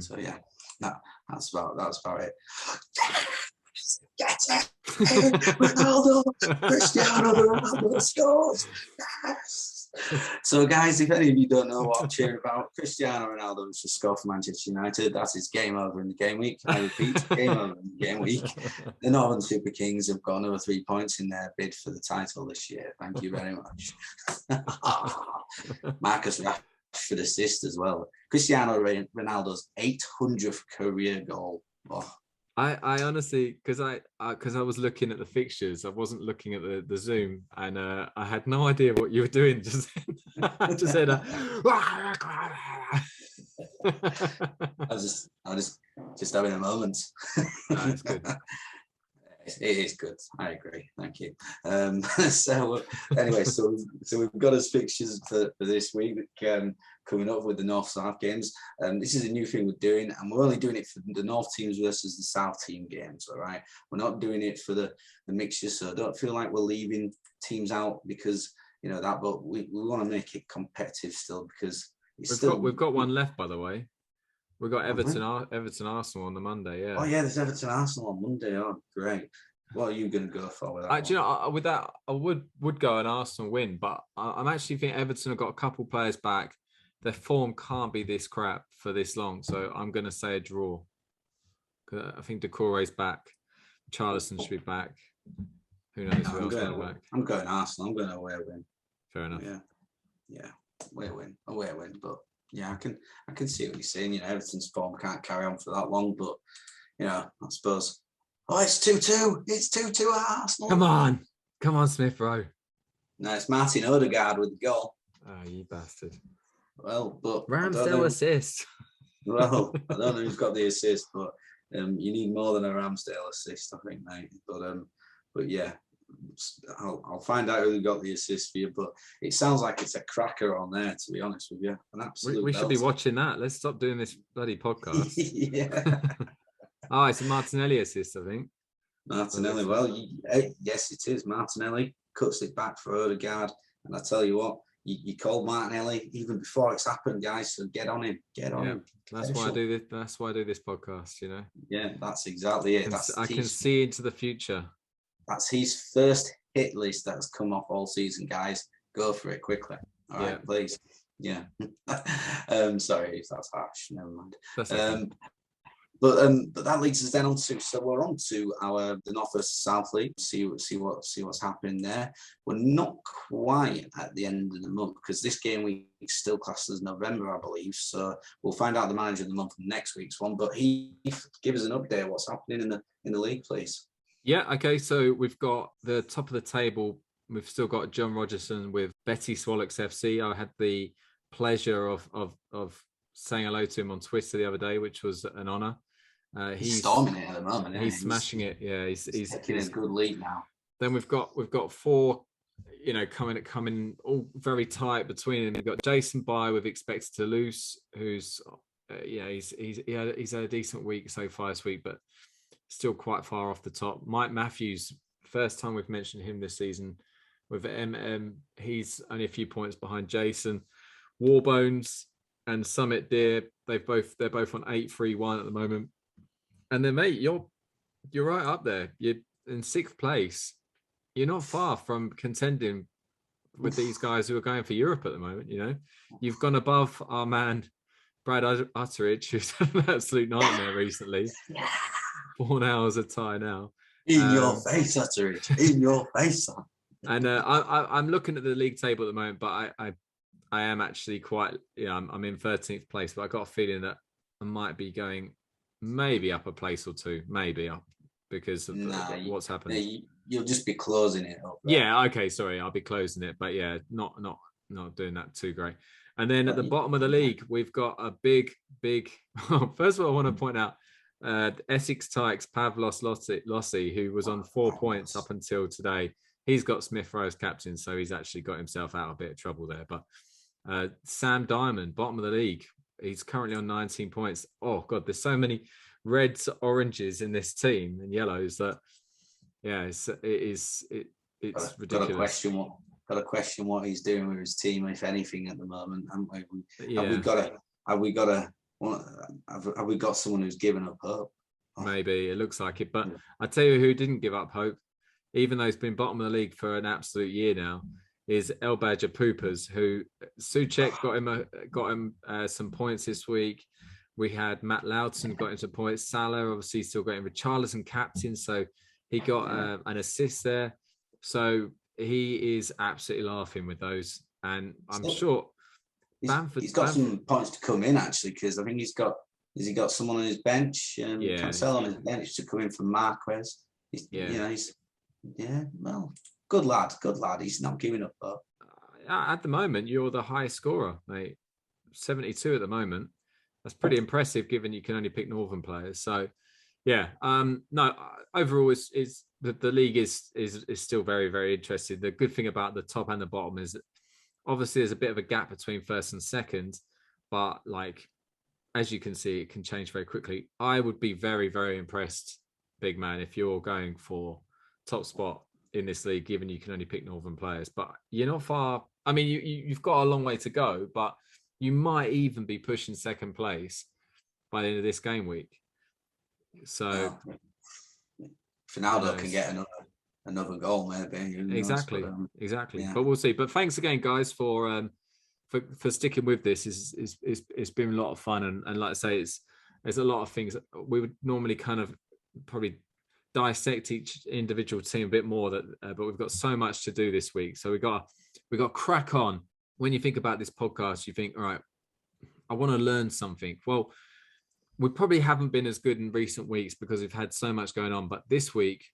So yeah, that's about it. Get it! Ronaldo, Cristiano Ronaldo scores. Yes. So guys, if any of you don't know what I'm cheering about, Cristiano Ronaldo has just scored for Manchester United. That is game over in the game week. I repeat, game over in the game week. The Northern Super Kings have got another 3 points in their bid for the title this year. Thank you very much. Marcus Rashford assist as well. Cristiano Ronaldo's 800th career goal. Oh. I honestly, because I was looking at the fixtures, I wasn't looking at the Zoom, and I had no idea what you were doing. Just I just said, I was just having a moment. no, it's good. It is good. I agree. Thank you. So anyway, so we've got us fixtures for this week coming up with the North-South games. This is a new thing we're doing, and we're only doing it for the North teams versus the South team games. All right, we're not doing it for the mixture. So I don't feel like we're leaving teams out because that, but we want to make it competitive still because we've got one left, by the way. We've got Everton Arsenal on the Monday. Yeah. Oh yeah, there's Everton Arsenal on Monday. Oh, great. What are you going to go for with that? With that, I would go an Arsenal win, but I'm actually think Everton have got a couple players back. Their form can't be this crap for this long, so I'm going to say a draw. I think Doucouré's back. Charlison should be back. Who knows who else will be back? I'm going Arsenal. I'm going away win. Fair enough. Yeah, away win, but. Yeah, I can see what you're saying. Everton's form can't carry on for that long, but I suppose. Oh, it's 2-2. It's 2-2 at Arsenal. Come on, Smith Rowe. No, it's Martin Odegaard with the goal. Oh, you bastard. Well, but Ramsdale assist. Well, I don't know who's got the assist, but you need more than a Ramsdale assist, I think, mate. But yeah. I'll find out who got the assist for you, but it sounds like it's a cracker on there, to be honest with you. An absolute we should be watching that. Let's stop doing this bloody podcast. Yeah. Oh, it's a Martinelli assist, I think. Martinelli, well, yes, it is. Martinelli cuts it back for Odegaard, and I tell you what, you called Martinelli even before it's happened, guys. So get on him. That's why I do this. That's why I do this podcast. Yeah, that's exactly it. I can see into the future. That's his first hit list that's come off all season, guys. Go for it quickly. All right, please. Yeah. Sorry if that's harsh. Never mind. That's okay. But that leads us then on to, so we're on to the North versus South League. See what's happening there. We're not quite at the end of the month because this game week still classed as November, I believe. So we'll find out the manager of the month in next week's one. But Heath, give us an update. What's happening in the league, please? Yeah, okay, so we've got the top of the table. We've still got John Rogerson with Betty Swallocks FC. I had the pleasure of saying hello to him on Twitter the other day, which was an honour. He's storming it at the moment. He's smashing it. Yeah, he's taking his good lead now. Then we've got four, coming all very tight between them. We've got Jason Bye with Expected to Lose, who's he's had a decent week so far this week, but still quite far off the top. Mike Matthews, first time we've mentioned him this season with MM. He's only a few points behind Jason. Warbones and Summit Deer, they're both on 8-3-1 at the moment. And then, mate, you're right up there. You're in 6th place. You're not far from contending with these guys who are going for Europe at the moment. You've gone above our man Brad Utteridge, who's had an absolute nightmare recently. 4 hours a tie now. In your face, Utteridge. In your face. And I'm looking at the league table at the moment, but I am actually quite. I'm in 13th place, but I got a feeling that I might be going maybe up a place or two, maybe up because of what's happened. You'll just be closing it up. Right? Yeah. Okay. Sorry, I'll be closing it, but yeah, not doing that too great. And then at the bottom of the league, we've got a big. First of all, I want to point out. Essex Tykes Pavlos Lossi, who was on 4 points up until today. He's got Smith Rowe as captain, so he's actually got himself out of a bit of trouble there. But Sam Diamond, bottom of the league, he's currently on 19 points. Oh God, there's so many reds, oranges in this team and yellows that it's ridiculous. Got to question what he's doing with his team, if anything, at the moment. Haven't we? Have we got someone who's given up hope? Maybe it looks like it, but I tell you who didn't give up hope, even though he's been bottom of the league for an absolute year now, is El Badger Poopers, who Souček got him some points this week. We had Matt Loudson got him some points. Salah obviously still got him with Richarlison captain, so he got an assist there. So he is absolutely laughing with those, and I'm sure. He's got some points to come in actually, because I think he's got Has he got someone on his bench? Yeah. Cancelo on his bench to come in from Marquez. Yeah. Well, good lad. He's not giving up though. At the moment, you're the highest scorer, mate. 72 at the moment. That's pretty impressive, given you can only pick Northern players. So, yeah. No, overall, is the league is still very, very interesting. The good thing about the top and the bottom is that obviously there's a bit of a gap between first and second, but like, as you can see, it can change very quickly. I would be very, very impressed, big man, if you're going for top spot in this league, given you can only pick Northern players. But you're not far. I mean, you've got a long way to go, but you might even be pushing second place by the end of this game week. So Finaldo can get another goal, maybe. Exactly. Yeah. But we'll see. But thanks again, guys, for sticking with this. It's been a lot of fun, and like I say, there's a lot of things we would normally kind of probably dissect each individual team a bit more, but we've got so much to do this week, so we got crack on. When you think about this podcast, you think, all right, I want to learn something. Well, we probably haven't been as good in recent weeks because we've had so much going on, but this week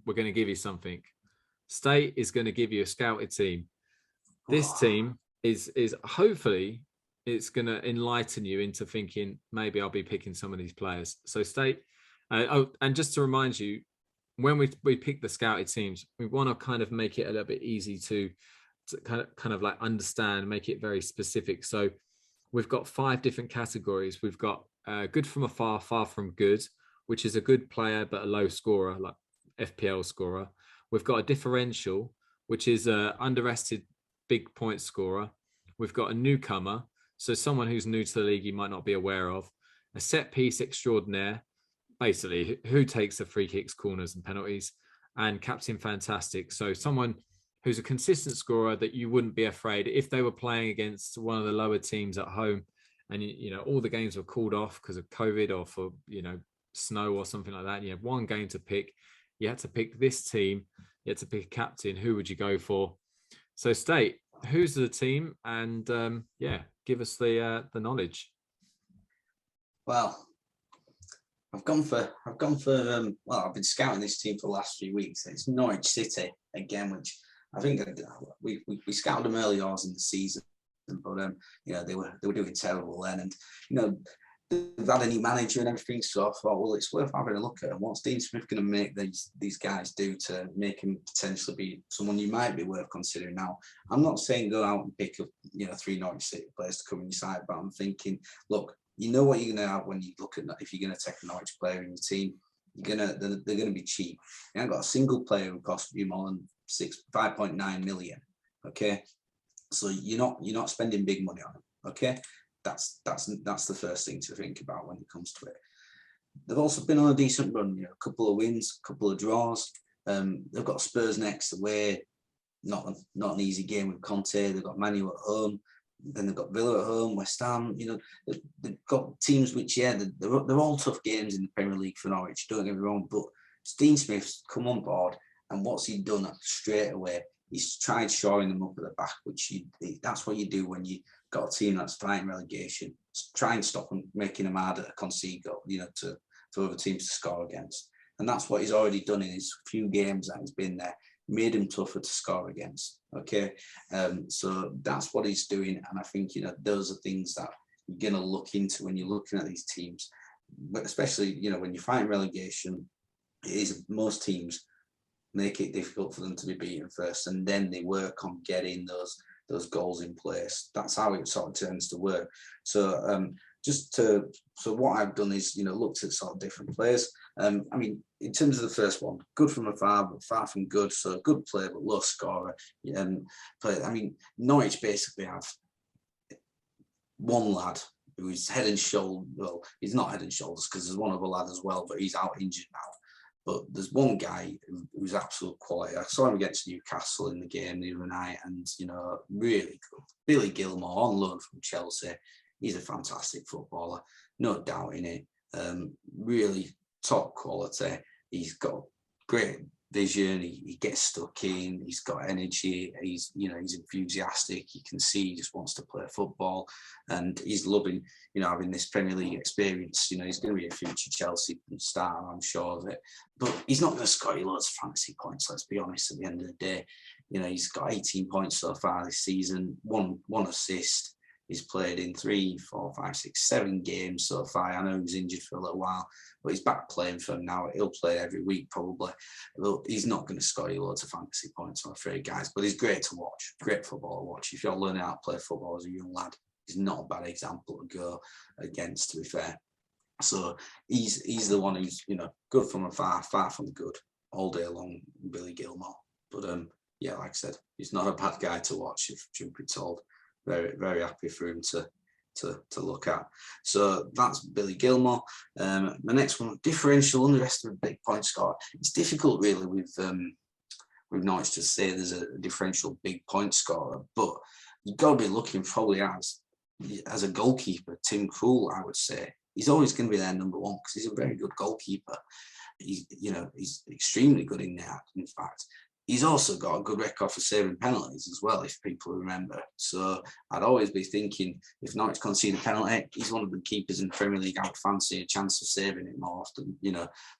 we're going to give you something. State is going to give you a scouted team. This team is hopefully it's going to enlighten you into thinking maybe I'll be picking some of these players. So State, and just to remind you, when we pick the scouted teams, we want to kind of make it a little bit easy to kind of like understand, make it very specific. So we've got 5 different categories. We've got good from afar, far from good, which is a good player but a low scorer, like FPL scorer. We've got a differential, which is a underestimated big point scorer. We've got a newcomer, so someone who's new to the league you might not be aware of. A set piece extraordinaire, basically who takes the free kicks, corners and penalties. And captain fantastic, so someone who's a consistent scorer that you wouldn't be afraid if they were playing against one of the lower teams at home and you know all the games were called off because of COVID or for snow or something like that, and you have one game to pick. You had to pick this team. You had to pick a captain. Who would you go for? So, State, who's the team? And give us the knowledge. Well, I've been scouting this team for the last 3 weeks. It's Norwich City again, which I think we scouted them early on in the season, but they were doing terrible then, and they've had a new manager and everything, so I thought, well, it's worth having a look at. What's Dean Smith going to make these guys do to make him potentially be someone you might be worth considering? Now, I'm not saying go out and pick up 3 Norwich City players to come in your side, but I'm thinking, look, you know what you're going to have when you look at that. If you're going to take a Norwich player in your team, they're going to be cheap. You haven't got a single player who costs you more than 5.9 million. Okay, so you're not spending big money on them. Okay. That's the first thing to think about when it comes to it. They've also been on a decent run, a couple of wins, a couple of draws. They've got Spurs next away, not an easy game with Conte. They've got Man U at home, then they've got Villa at home, West Ham. They've got teams which, they're all tough games in the Premier League for Norwich. Don't get me wrong, but Dean Smith's come on board, and what's he done straight away? He's tried shoring them up at the back, which that's what you do when you got a team that's fighting relegation. Try and stop them, making them harder to concede goal, for other teams to score against. And that's what he's already done in his few games that he's been there, made him tougher to score against. Okay, so that's what he's doing, and I think those are things that you're going to look into when you're looking at these teams, but especially when you're fighting relegation. It is most teams make it difficult for them to be beaten first, and then they work on getting those goals in place. That's how it sort of tends to work. So so what I've done is looked at sort of different players. I mean, in terms of the first one, good from afar but far from good. So good player but low scorer. I mean, Norwich basically have one lad who's head and shoulder. Well, he's not head and shoulders because there's one other lad as well, but he's out injured now. But there's one guy who's absolute quality. I saw him against Newcastle in the game the other night, and really good. Billy Gilmore on loan from Chelsea. He's a fantastic footballer, no doubt in it. Really top quality. He's got great vision. He gets stuck in. He's got energy. He's enthusiastic. You can see he just wants to play football, and he's loving having this Premier League experience. He's going to be a future Chelsea star, I'm sure of it. But he's not going to score you loads of fantasy points. Let's be honest. At the end of the day, he's got 18 points so far this season. One assist. He's played in 3, 4, 5, 6, 7 games so far. I know he was injured for a little while, but he's back playing for them now. He'll play every week probably. But he's not going to score you loads of fantasy points, I'm afraid, guys. But he's great to watch. Great football to watch. If you're learning how to play football as a young lad, he's not a bad example to go against, to be fair. So he's the one who's, good from afar, far from good, all day long, Billy Gilmore. But yeah, like I said, he's not a bad guy to watch, if truth be told. Very, very happy for him to look at. So that's Billy Gilmore. The next one, differential underestimated big point scorer. It's difficult really with Norwich to say there's a differential big point scorer, but you've got to be looking probably as a goalkeeper. Tim Krul, I would say, he's always going to be their number one because he's a very good goalkeeper. He's extremely good in that, in fact. He's also got a good record for saving penalties as well, if people remember. So I'd always be thinking, if Norwich concede a penalty, he's one of the keepers in the Premier League. I would fancy a chance of saving it more often,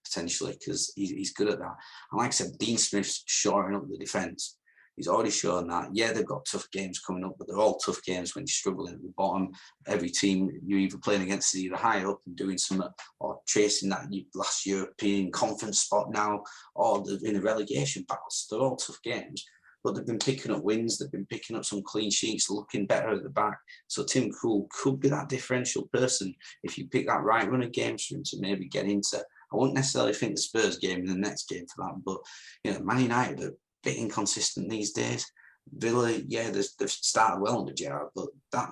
potentially, because he's good at that. And like I said, Dean Smith's shoring up the defence. He's already shown that. Yeah, they've got tough games coming up, but they're all tough games when you're struggling at the bottom. Every team you're either playing against is either high up and doing something or chasing that last European conference spot now, or in the relegation battles. They're all tough games, but they've been picking up wins. They've been picking up some clean sheets, looking better at the back. So Tim Krul could be that differential person if you pick that right run of games for him to maybe get into. I wouldn't necessarily think the Spurs game in the next game for that, but Man United are bit inconsistent these days. Villa, yeah, they've started well under Gerrard, but that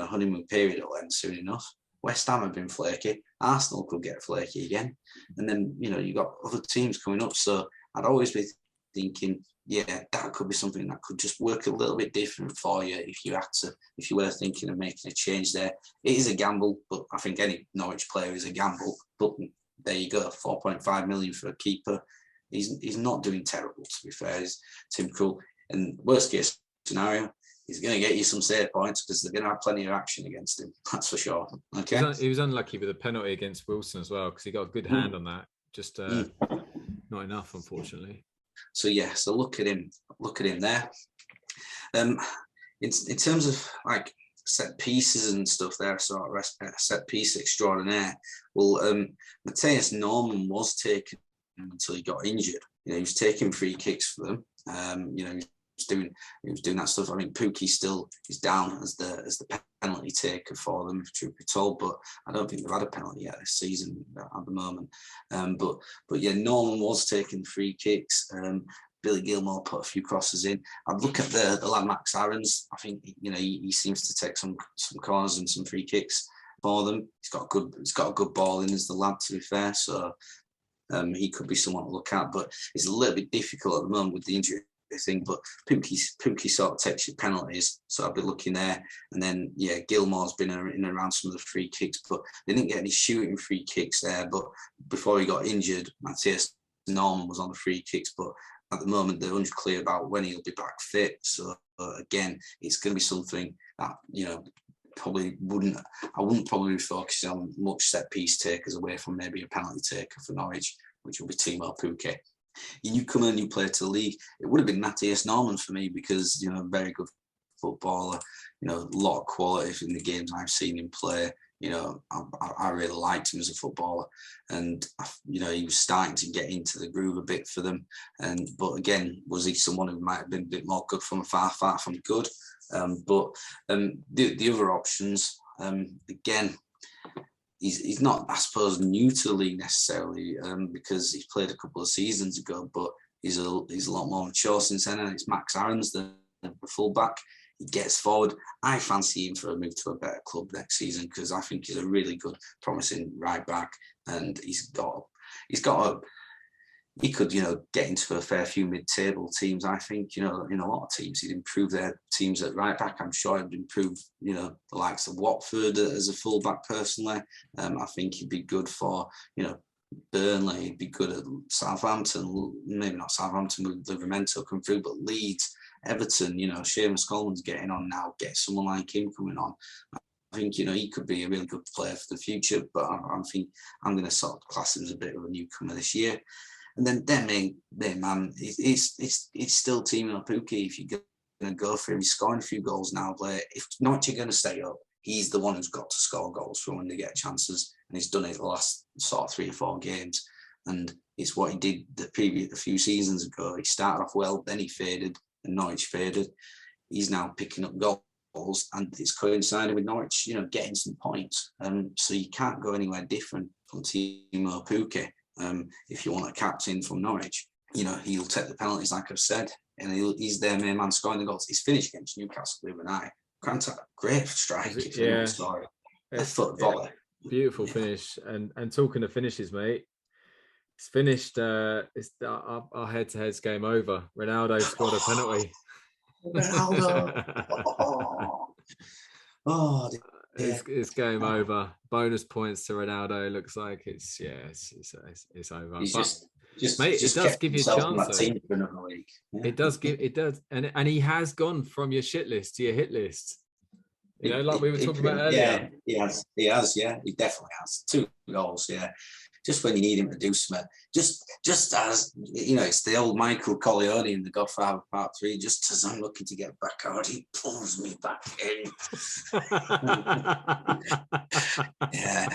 honeymoon period will end soon enough. West Ham have been flaky. Arsenal could get flaky again, and then you've got other teams coming up. So I'd always be thinking, yeah, that could be something that could just work a little bit different for you if you were thinking of making a change there. It is a gamble, but I think any Norwich player is a gamble. But there you go, 4.5 million for a keeper. He's not doing terrible, to be fair. He's Tim Krul. And worst case scenario, he's going to get you some save points because they're going to have plenty of action against him. That's for sure. Okay. He was unlucky with a penalty against Wilson as well because he got a good hand on that. Just not enough, unfortunately. So yeah. So look at him there. In terms of like set pieces and stuff, there sort of set piece extraordinaire. Well, Matthias Norman was taken until he got injured. He was taking free kicks for them. He was doing that stuff. I mean, Pukki still is down as the penalty taker for them, if truth be told, but I don't think they've had a penalty yet this season at the moment. But yeah, Norman was taking free kicks. Billy Gilmore put a few crosses in. I'd look at the lad Max Aarons. I think he seems to take some corners and some free kicks for them. He's got a good ball in as the lad, to be fair. So he could be someone to look at, but it's a little bit difficult at the moment with the injury thing. But Pukki sort of takes your penalties, so I'll be looking there. And then yeah, Gilmore's been in around some of the free kicks, but they didn't get any shooting free kicks there. But before he got injured, Matthias Norman was on the free kicks, but at the moment they're unclear about when he'll be back fit. So again, it's going to be something that I wouldn't probably be focusing on much set piece takers away from maybe a penalty taker for Norwich, which will be Timo Pukki. Your newcomer, new player to the league, it would have been Matthias Norman for me because very good footballer, a lot of quality in the games I've seen him play. I really liked him as a footballer, and he was starting to get into the groove a bit for them. But again, was he someone who might have been a bit more good from afar, far from good? But the other options, again, he's not, I suppose, new to the league necessarily because he's played a couple of seasons ago, but he's a lot more mature since then. And it's Max Aarons, the fullback. He gets forward. I fancy him for a move to a better club next season because I think he's a really good, promising right back, and he could, get into a fair few mid-table teams. I think, in a lot of teams, he'd improve their teams at right back. I'm sure he'd improve, the likes of Watford as a fullback personally. I think he'd be good for, Burnley. He'd be good at Southampton. Maybe not Southampton with Livramento come through, but Leeds, Everton. Seamus Coleman's getting on now. Get someone like him coming on. I think he could be a really good player for the future. But I think I'm going to sort of class him as a bit of a newcomer this year. And then man, it's still teaming up Pookie. If you're going to go for him, he's scoring a few goals now. Blair. If Norwich are going to stay up, he's the one who's got to score goals for when they get chances, and he's done it the last sort of 3 or 4 games. And it's what he did a few seasons ago. He started off well, then he faded, and Norwich faded. He's now picking up goals, and it's coinciding with Norwich, getting some points. So you can't go anywhere different from Timo Pukki. If you want a captain from Norwich, he'll take the penalties, like I've said, and he's their main man scoring the goals. He's finished against Newcastle the other night. Great strike. Left foot volley. Beautiful finish. And talking of finishes, mate, it's finished. It's our head-to-head's game over. Ronaldo scored a penalty. Ronaldo. Oh, it's game over. Bonus points to Ronaldo. Looks like it's over. He's it does give you chances. Yeah. It does, and he has gone from your shit list to your hit list. Like we were talking about earlier. Yeah, he has. Yeah, he definitely has 2 goals. Yeah, just when you need him to do something. Just as it's the old Michael Corleone in The Godfather Part 3. Just as I'm looking to get back out, he pulls me back in. Yeah.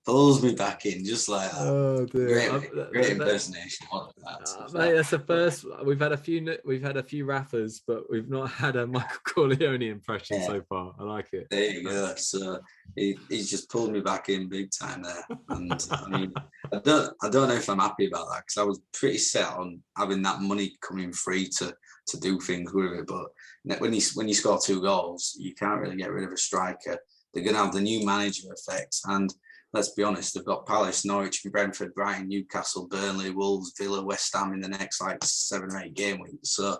Pulls me back in just like that. Oh dear! Great impersonation. Mate, that's the first. We've had a few rappers, but we've not had a Michael Corleone impression so far. I like it. There you go. So he's just pulled me back in big time there. And I mean, I don't know if I'm happy about that, because I was pretty set on having that money coming free to do things with it. But when you score 2 goals, you can't really get rid of a striker. They're going to have the new manager effect, and let's be honest, they've got Palace, Norwich, Brentford, Brighton, Newcastle, Burnley, Wolves, Villa, West Ham in the next 7 or 8 game weeks. So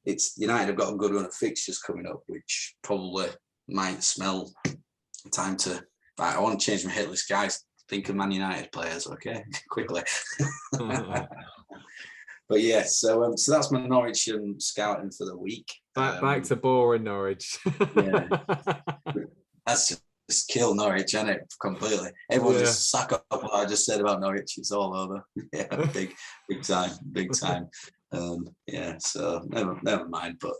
it's United have got a good run of fixtures coming up, which probably might smell time to. I want to change my hit list, guys. Think of Man United players, okay? Quickly. But yeah, so that's my Norwich scouting for the week. Back to boring Norwich. Yeah, that's just kill Norwich, isn't it? Completely. Everyone just suck up what I just said about Norwich. It's all over. Yeah, big time. So never mind. But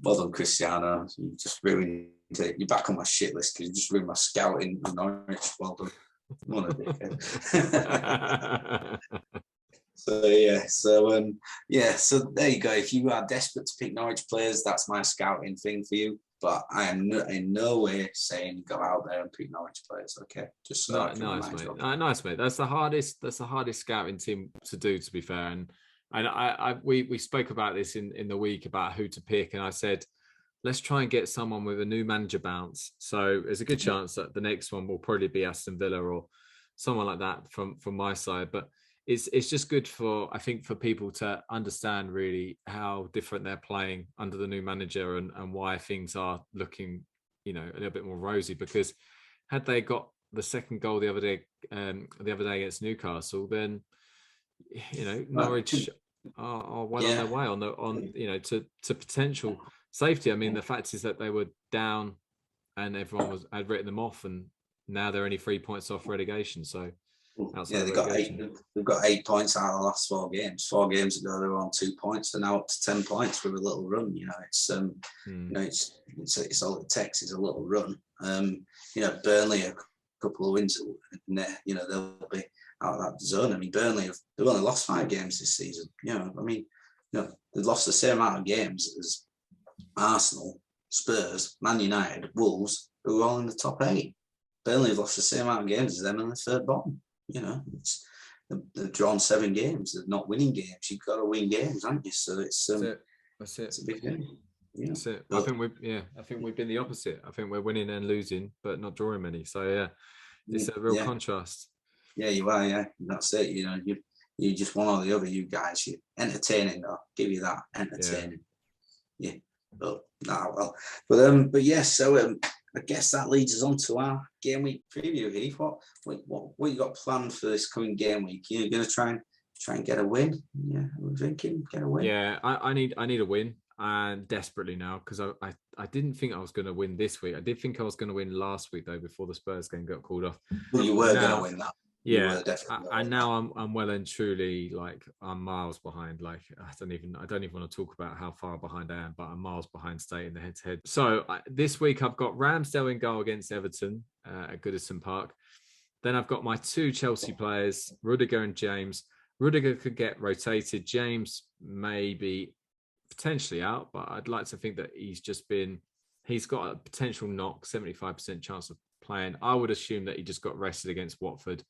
well done, Cristiano. You just ruined it. You're back on my shit list because you just ruined my scouting in Norwich. Well done. What a dickhead. So there you go. If you are desperate to pick Norwich players, that's my scouting thing for you. But I am in no way saying go out there and pick Norwich players. Okay, just so nice, mate. Nice, mate. That's the hardest scouting team to do, to be fair. And we spoke about this in the week about who to pick, and I said, let's try and get someone with a new manager bounce. So there's a good chance that the next one will probably be Aston Villa or someone like that from my side. But it's just good for people to understand really how different they're playing under the new manager and why things are looking, a little bit more rosy. Because had they got the second goal the other day against Newcastle, then Norwich are well on their way to potential safety. I mean, the fact is that they were down and everyone had written them off, and now they're only 3 points off relegation. So they've got 8 points out of the last 4 games. 4 games ago they were on 2 points, and now up to 10 points with a little run. It's it's all it takes is a little run. Burnley a couple of wins, and they'll be out of that zone. I mean, Burnley they've only lost 5 games this season. They've lost the same amount of games as Arsenal, Spurs, Man United, Wolves, who are all in the top 8. Burnley have lost the same amount of games as them in the third bottom. They've drawn 7 games. They're not winning games. You've got to win games, haven't you? So that's it. It's a big thing. Yeah. That's it. I think we've been the opposite. I think we're winning and losing, but not drawing many. So it's a real contrast. Yeah, you are. Yeah, that's it. You just one or the other. You guys, you're entertaining though. Give you that entertaining. Yeah. But yes. So I guess that leads us on to our game week preview, Heath. What you got planned for this coming game week? You're going to try and get a win? Yeah, we're thinking get a win. Yeah, I need a win, and desperately now, because I didn't think I was going to win this week. I did think I was going to win last week though, before the Spurs game got called off. Well, you were going to win that. Yeah, and now I'm well and truly, like, I'm miles behind. Like, I don't even want to talk about how far behind I am, but I'm miles behind State in the head-to-head. So this week I've got Ramsdale in goal against Everton at Goodison Park. Then I've got my two Chelsea players, Rudiger and James. Rudiger could get rotated. James may be potentially out, but I'd like to think that he's got a potential knock, 75% chance of playing. I would assume that he just got rested against Watford,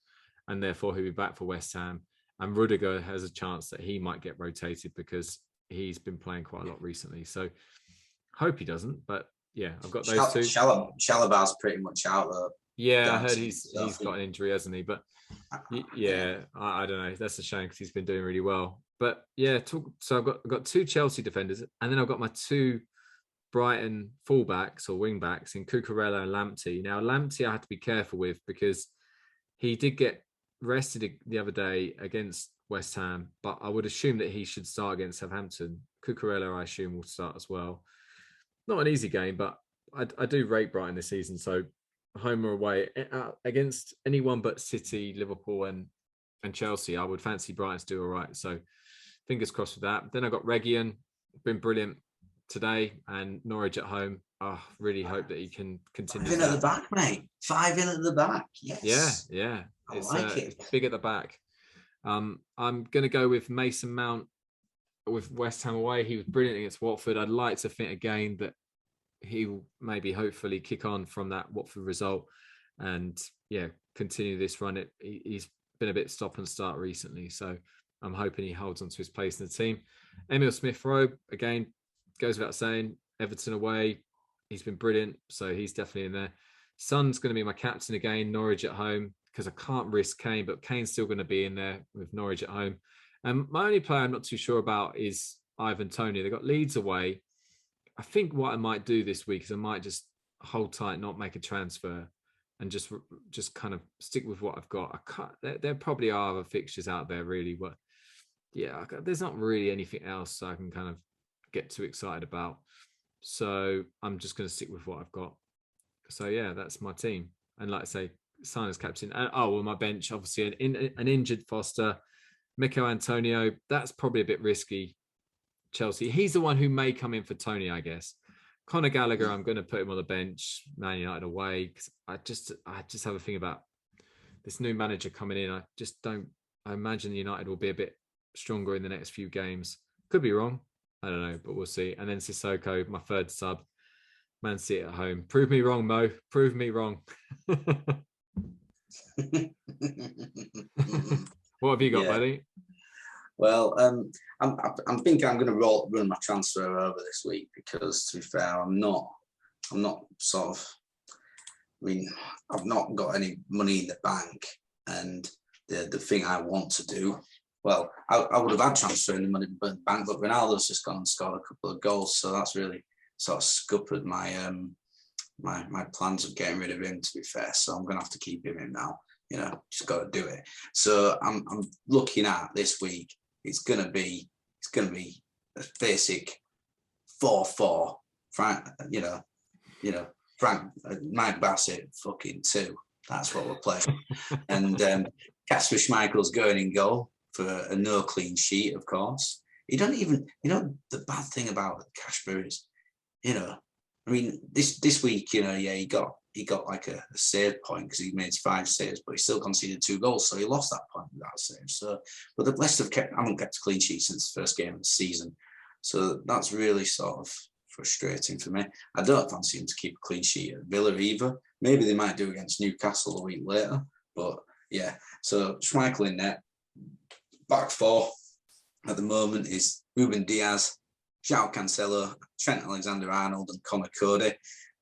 and therefore he'll be back for West Ham. And Rudiger has a chance that he might get rotated because he's been playing quite a lot recently. So hope he doesn't, but yeah, I've got those two. Shalabar's pretty much out though. Yeah, I heard he's got an injury, hasn't he? But yeah, I don't know. That's a shame because he's been doing really well. But yeah, so I've got two Chelsea defenders, and then I've got my two Brighton fullbacks or wingbacks in Cucurella and Lamptey. Now, Lamptey I had to be careful with because he did get rested the other day against West Ham, but I would assume that he should start against Southampton. Cucurella, I assume, will start as well. Not an easy game, but I do rate Brighton this season. So home or away, against anyone but City, Liverpool and Chelsea, I would fancy Brighton to do all right. So fingers crossed for that. Then I got Reguilon, been brilliant today, and Norwich at home. I really hope that he can continue. 5 in at the back, mate. 5 in at the back. Yes. Yeah. It's big at the back. I'm going to go with Mason Mount with West Ham away. He was brilliant against Watford. I'd like to think again that he will maybe hopefully kick on from that Watford result and continue this run. He's been a bit stop and start recently, so I'm hoping he holds on to his place in the team. Emil Smith-Rowe, again, goes without saying, Everton away, he's been brilliant, so he's definitely in there. Son's going to be my captain again, Norwich at home, because I can't risk Kane, but Kane's still going to be in there with Norwich at home. And my only player I'm not too sure about is Ivan Toney. They've got Leeds away. I think what I might do this week is I might just hold tight, not make a transfer, and just kind of stick with what I've got. There probably are other fixtures out there, really, but yeah, there's not really anything else I can kind of get too excited about. So I'm just going to stick with what I've got. So yeah, that's my team. And like I say, Son as captain. And my bench, obviously an injured Foster, Mikel Antonio. That's probably a bit risky. Chelsea. He's the one who may come in for Tony, I guess. Conor Gallagher, I'm going to put him on the bench. Man United away, because I just have a thing about this new manager coming in. I imagine United will be a bit stronger in the next few games. Could be wrong. I don't know, but we'll see. And then Sissoko, my third sub. Man City at home. Prove me wrong, Mo. Prove me wrong. What have you got, buddy? Well, I'm thinking I'm going to run my transfer over this week because, to be fair, I'm not sort of. I mean, I've not got any money in the bank, and the thing I want to do. Well, I would have had transfer in the money in the bank, but Ronaldo's just gone and scored a couple of goals, so that's really sort of scuppered my my plans of getting rid of him. To be fair, so I'm going to have to keep him in now. Just got to do it. So I'm looking at this week. It's gonna be a basic 4-4. Frank, Mike Bassett fucking 2. That's what we're playing. And Kasper Schmeichel's going in goal for a no clean sheet, of course. He don't even, the bad thing about Kasper is, I mean, this week, he got like a save point because he made 5 saves, but he still conceded 2 goals, so he lost that point without a save. So, but the Leicester haven't kept a clean sheet since the first game of the season, so that's really sort of frustrating for me. I don't fancy him to keep a clean sheet at Villa either. Maybe they might do against Newcastle a week later, but yeah. So Schmeichel in net. Back 4 at the moment is Ruben Diaz, João Cancelo, Trent Alexander-Arnold, and Connor Cody.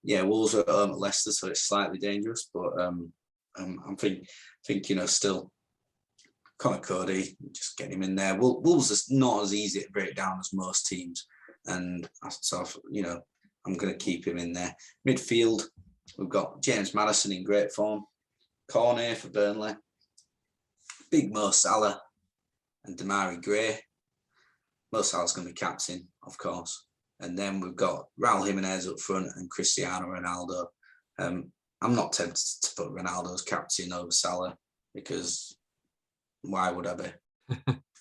Yeah, Wolves are at home at Leicester, so it's slightly dangerous. But I'm thinking, still Connor Cody, just get him in there. Wolves is not as easy to break down as most teams, and so I'm going to keep him in there. Midfield, We've got James Maddison in great form. Cornet for Burnley. Big Mo Salah and Damari Gray. Mo Salah's going to be captain, of course. And then we've got Raul Jimenez up front and Cristiano Ronaldo. I'm not tempted to put Ronaldo as captain over Salah because why would I be?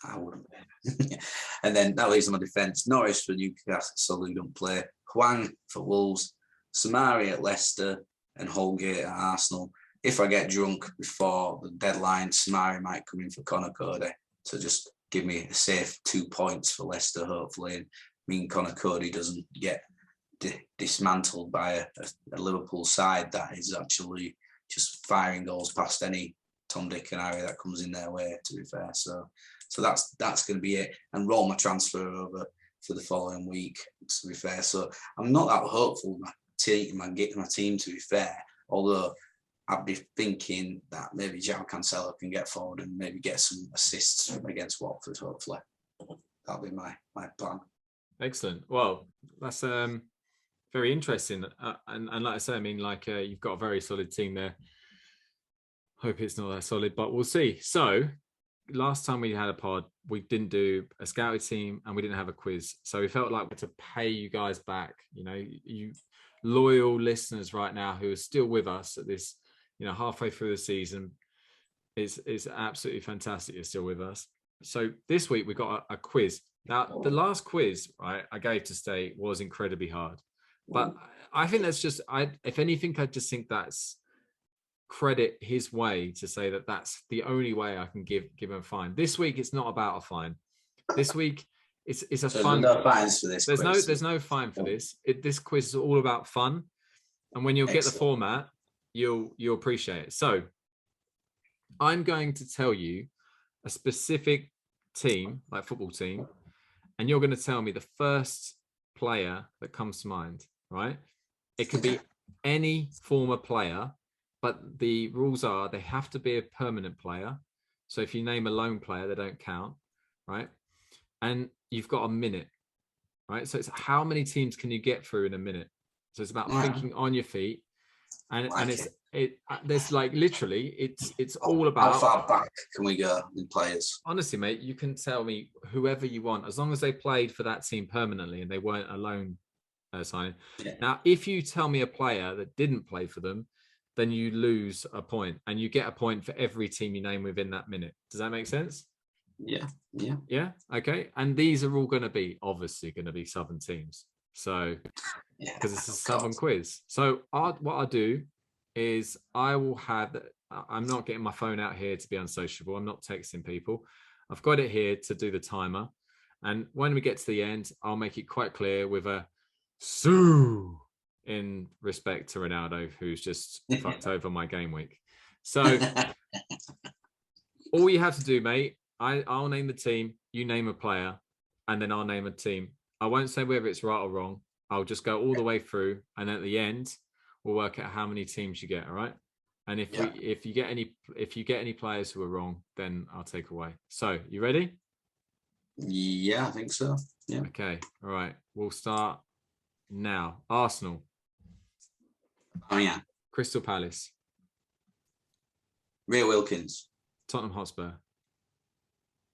I wouldn't be. And then that leaves my defence. Norwich for Newcastle, who don't play. Hwang for Wolves. Samari at Leicester and Holgate at Arsenal. If I get drunk before the deadline, Samari might come in for Conor Cody to just give me a safe 2 points for Leicester, hopefully. And mean Conor Cody doesn't get dismantled by a Liverpool side that is actually just firing goals past any Tom, Dick and Harry that comes in their way, to be fair. So that's going to be it. And roll my transfer over for the following week, to be fair. So I'm not that hopeful my team, to be fair, although I'd be thinking that maybe João Cancelo can get forward and maybe get some assists against Watford, hopefully. That'll be my plan. Excellent. Well, that's very interesting. And like I say, I mean, like you've got a very solid team there. Hope it's not that solid, but we'll see. So last time we had a pod, we didn't do a scouted team and we didn't have a quiz. So we felt like we had to pay you guys back. You know, you loyal listeners right now who are still with us at this, you know, halfway through the season. It's absolutely fantastic you're still with us. So this week we got a quiz. Now, the last quiz, right, I gave to Stay was incredibly hard. But I think that's just, if anything, I just think that's credit his way to say that that's the only way I can give him a fine. This week, it's not about a fine. This week, it's a fun. There's no fines for this. There's no fine for this. This quiz is all about fun. And when you'll get the format, you'll appreciate it. So I'm going to tell you a specific team, like football team, and you're going to tell me the first player that comes to mind, right? It can be any former player, but the rules are they have to be a permanent player. So if you name a lone player, they don't count, right? And you've got a minute, right? So it's how many teams can you get through in a minute? So it's about thinking on your feet, and there's like literally it's all about how far back can we go in players. Honestly, mate, you can tell me whoever you want as long as they played for that team permanently and they weren't a loan signing. Yeah. Now, if you tell me a player that didn't play for them, then you lose a point, and you get a point for every team you name within that minute. Does that make sense? Yeah. Okay. And these are all going to be obviously going to be Southern teams. So because it's a Southern quiz. So what I'll do is I will have, I'm not getting my phone out here to be unsociable. I'm not texting people. I've got it here to do the timer. And when we get to the end, I'll make it quite clear with a Sue in respect to Ronaldo, who's just fucked over my game week. So all you have to do, mate, I'll name the team, you name a player, and then I'll name a team. I won't say whether it's right or wrong. I'll just go all the way through, and at the end, we'll work out how many teams you get. All right. And if you get any players who are wrong, then I'll take away. So you ready? Yeah, I think so. Yeah. Okay. All right. We'll start now. Arsenal. Oh yeah. Crystal Palace. Ray Wilkins. Tottenham Hotspur.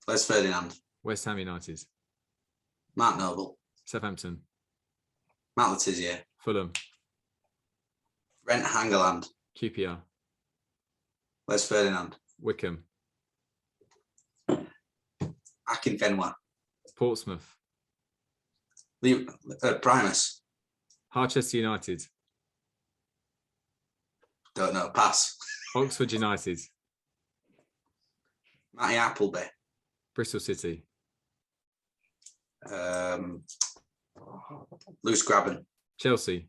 Les Ferdinand. West Ham United. Mark Noble. Southampton. Matt Letizia. Fulham. Brent Hangeland. QPR. Les Ferdinand. Wickham. Akin Fenwa. Portsmouth. Primus. Harchester United. Don't know. Pass. Oxford United. Matty Appleby. Bristol City. Luce Graben. Chelsea.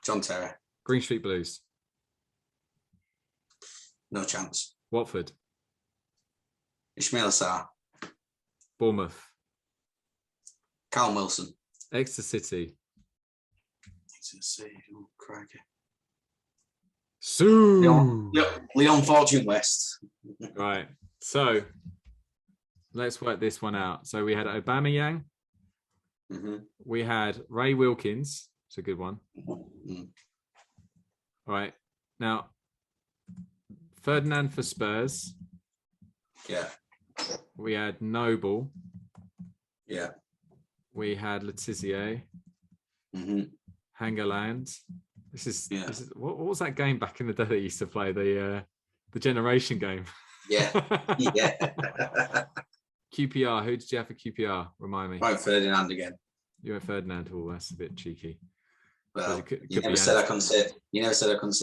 John Terry. Green Street Blues. No chance. Watford. Ishmael Assar. Bournemouth. Callum Wilson. Exeter City. Oh, crikey. Sue. Leon Fortune West. Right. So let's work this one out. So we had Aubameyang. Mm-hmm. We had Ray Wilkins. It's a good one. Mm-hmm. All right. Now, Ferdinand for Spurs. Yeah. We had Noble. Yeah. We had Letizia. Mm-hmm. Hangerland. This is what was that game back in the day that used to play, the generation game? Yeah. Yeah. QPR. Who did you have for QPR? Remind me. Right, Ferdinand again. You went Ferdinand. Oh, that's a bit cheeky. Well, could you never said I couldn't say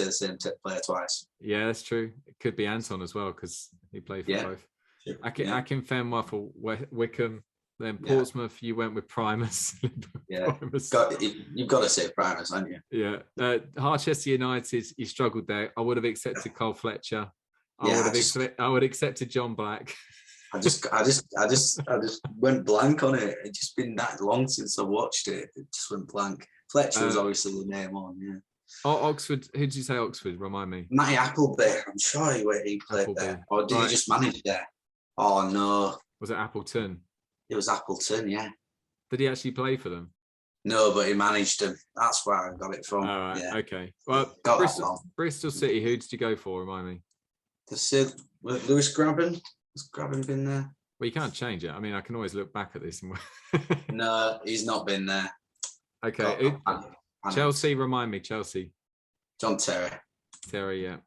the same player twice. Yeah, that's true. It could be Anton as well because he played for both. Sure. Akin Fenwa for Wickham. Then Portsmouth, you went with Primus. Yeah, Primus. You've got to say Primus, haven't you? Yeah. Harchester United, you struggled there. I would have accepted Cole Fletcher. I would have accepted John Black. I just went blank on it. It's just been that long since I watched it. It just went blank. Fletcher was obviously the name on, yeah. Oxford, who did you say Oxford? Remind me. Matty Appleby, I'm sure he played Appleby. there. Or did he just manage there? Oh, no. Was it Appleton? It was Appleton, yeah. Did he actually play for them? No, but he managed them. That's where I got it from. All right, yeah. Okay. Well, Bristol City, who did you go for? Remind me. Lewis Grabban. Has Grabban been there? Well, you can't change it. I mean, I can always look back at this. No, he's not been there. Okay. Chelsea, remind me. Chelsea. John Terry. Terry, yeah.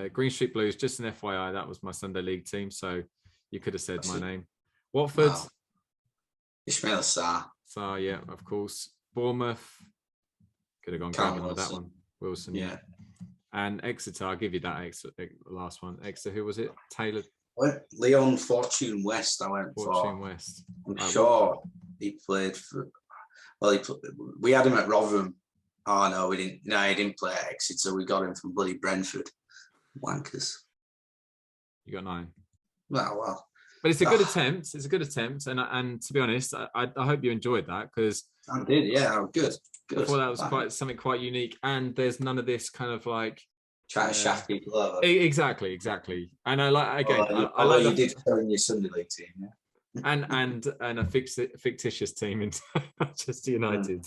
Green Street Blues, just an FYI, that was my Sunday League team, so you could have said my name. Watford. Wow. Ismail Sarr. Sarr, yeah, of course. Bournemouth. Could have gone Grabban with that one. Wilson, yeah. And Exeter, I'll give you that last one. Exeter, who was it? Taylor. Leon Fortune West, I went for. Fortune West. I'm sure he played for. Well, we had him at Rotherham. Oh no, we didn't. No, he didn't play at Exeter. We got him from bloody Brentford. Wankers. You got 9. Well. But it's a good attempt. It's a good attempt, and to be honest, I hope you enjoyed that because I did. Yeah, good. I thought that was something quite unique, and there's none of this kind of like trying to shaft people over. Exactly. And I like I like you did so in your Sunday League team, yeah. and a fictitious team in Manchester United.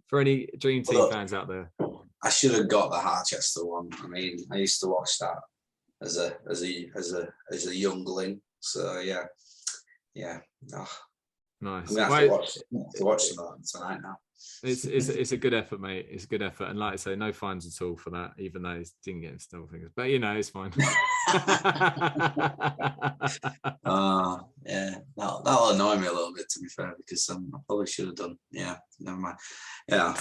For any Dream Team fans out there, I should have got the Harchester one. I mean, I used to watch that as a youngling. So yeah. Oh. Nice. I'm gonna have to watch some of them tonight now. It's a good effort, mate. It's a good effort, and like I say, no fines at all for that, even though it didn't get installed things. But it's fine. Yeah, that'll annoy me a little bit, to be fair, because I probably should have done. Yeah, never mind. Yeah,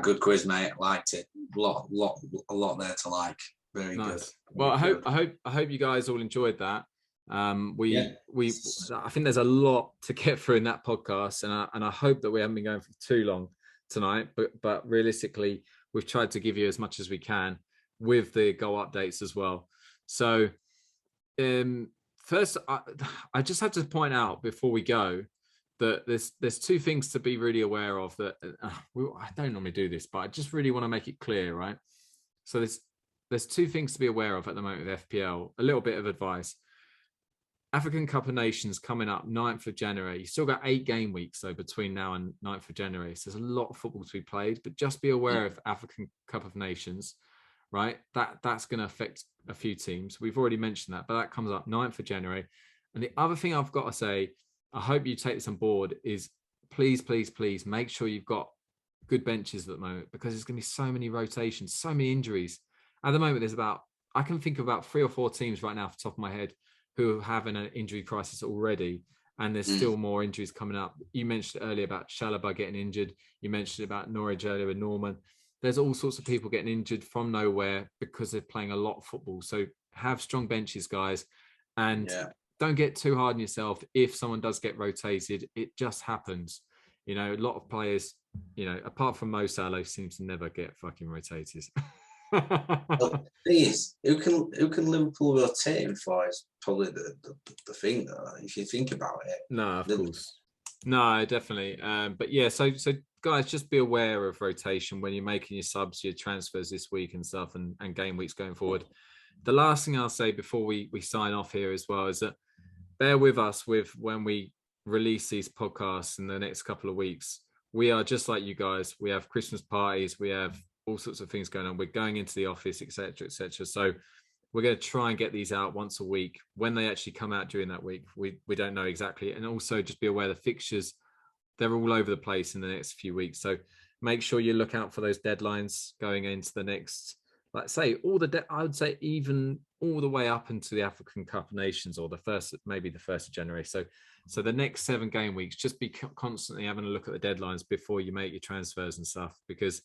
good quiz, mate. Liked it. A lot there to like. Very nice. Good. Well, I hope you guys all enjoyed that. I think there's a lot to get through in that podcast, and I hope that we haven't been going for too long tonight, but realistically we've tried to give you as much as we can with the goal updates as well. So first I just have to point out before we go that there's 2 things to be really aware of that I don't normally do this, but I just really want to make it clear, right? So there's 2 things to be aware of at the moment with FPL. A little bit of advice. African Cup of Nations coming up 9th of January. You still got 8 game weeks though between now and 9th of January. So there's a lot of football to be played, but just be aware of African Cup of Nations, right? That's going to affect a few teams. We've already mentioned that, but that comes up 9th of January. And the other thing I've got to say, I hope you take this on board, is please make sure you've got good benches at the moment, because there's going to be so many rotations, so many injuries. At the moment, I can think of about 3 or 4 teams right now off the top of my head who have an injury crisis already, and there's still more injuries coming up. You mentioned earlier about Chalobah getting injured. You mentioned about Norwich earlier with Norman. There's all sorts of people getting injured from nowhere because they're playing a lot of football. So have strong benches, guys, and don't get too hard on yourself. If someone does get rotated, it just happens. A lot of players, apart from Mo Salah, seems to never get fucking rotated. Well, please, who can Liverpool rotate him for is probably the thing, though, if you think about it. No, of course. No, definitely. But yeah, so guys, just be aware of rotation when you're making your subs, your transfers this week and stuff, and game weeks going forward. The last thing I'll say before we sign off here as well is that bear with us when we release these podcasts in the next couple of weeks. We are just like you guys. We have Christmas parties. We have all sorts of things going on. We're going into the office, etc., etc. So we're going to try and get these out once a week. When they actually come out during that week, we don't know exactly. And also just be aware the fixtures, they're all over the place in the next few weeks. So make sure you look out for those deadlines going into the next, like say, I would say even all the way up into the African Cup of Nations, or maybe the 1st of January. So the next 7 game weeks, just be constantly having a look at the deadlines before you make your transfers and stuff, because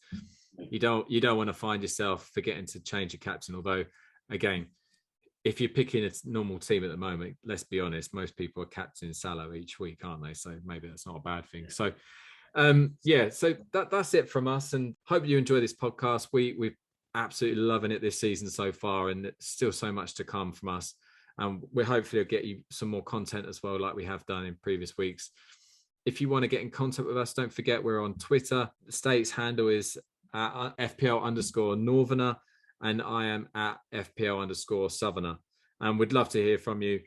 you don't want to find yourself forgetting to change your captain. Although, again, if you're picking a normal team at the moment, let's be honest, most people are captaining Salah each week, aren't they? So maybe that's not a bad thing. So so that's it from us, and hope you enjoy this podcast. We're absolutely loving it this season so far, and still so much to come from us. And we're hopefully get you some more content as well, like we have done in previous weeks. If you want to get in contact with us, don't forget we're on Twitter. The State's handle is FPL_Northerner, and I am at FPL_Southerner. And we'd love to hear from you.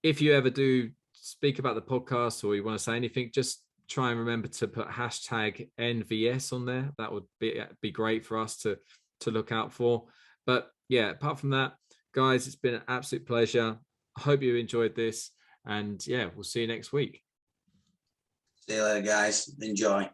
If you ever do speak about the podcast or you want to say anything, just try and remember to put hashtag NvS on there. That would be great for us to look out for. But yeah, apart from that, guys, it's been an absolute pleasure. I hope you enjoyed this, and yeah, we'll see you next week. See you later, guys. Enjoy.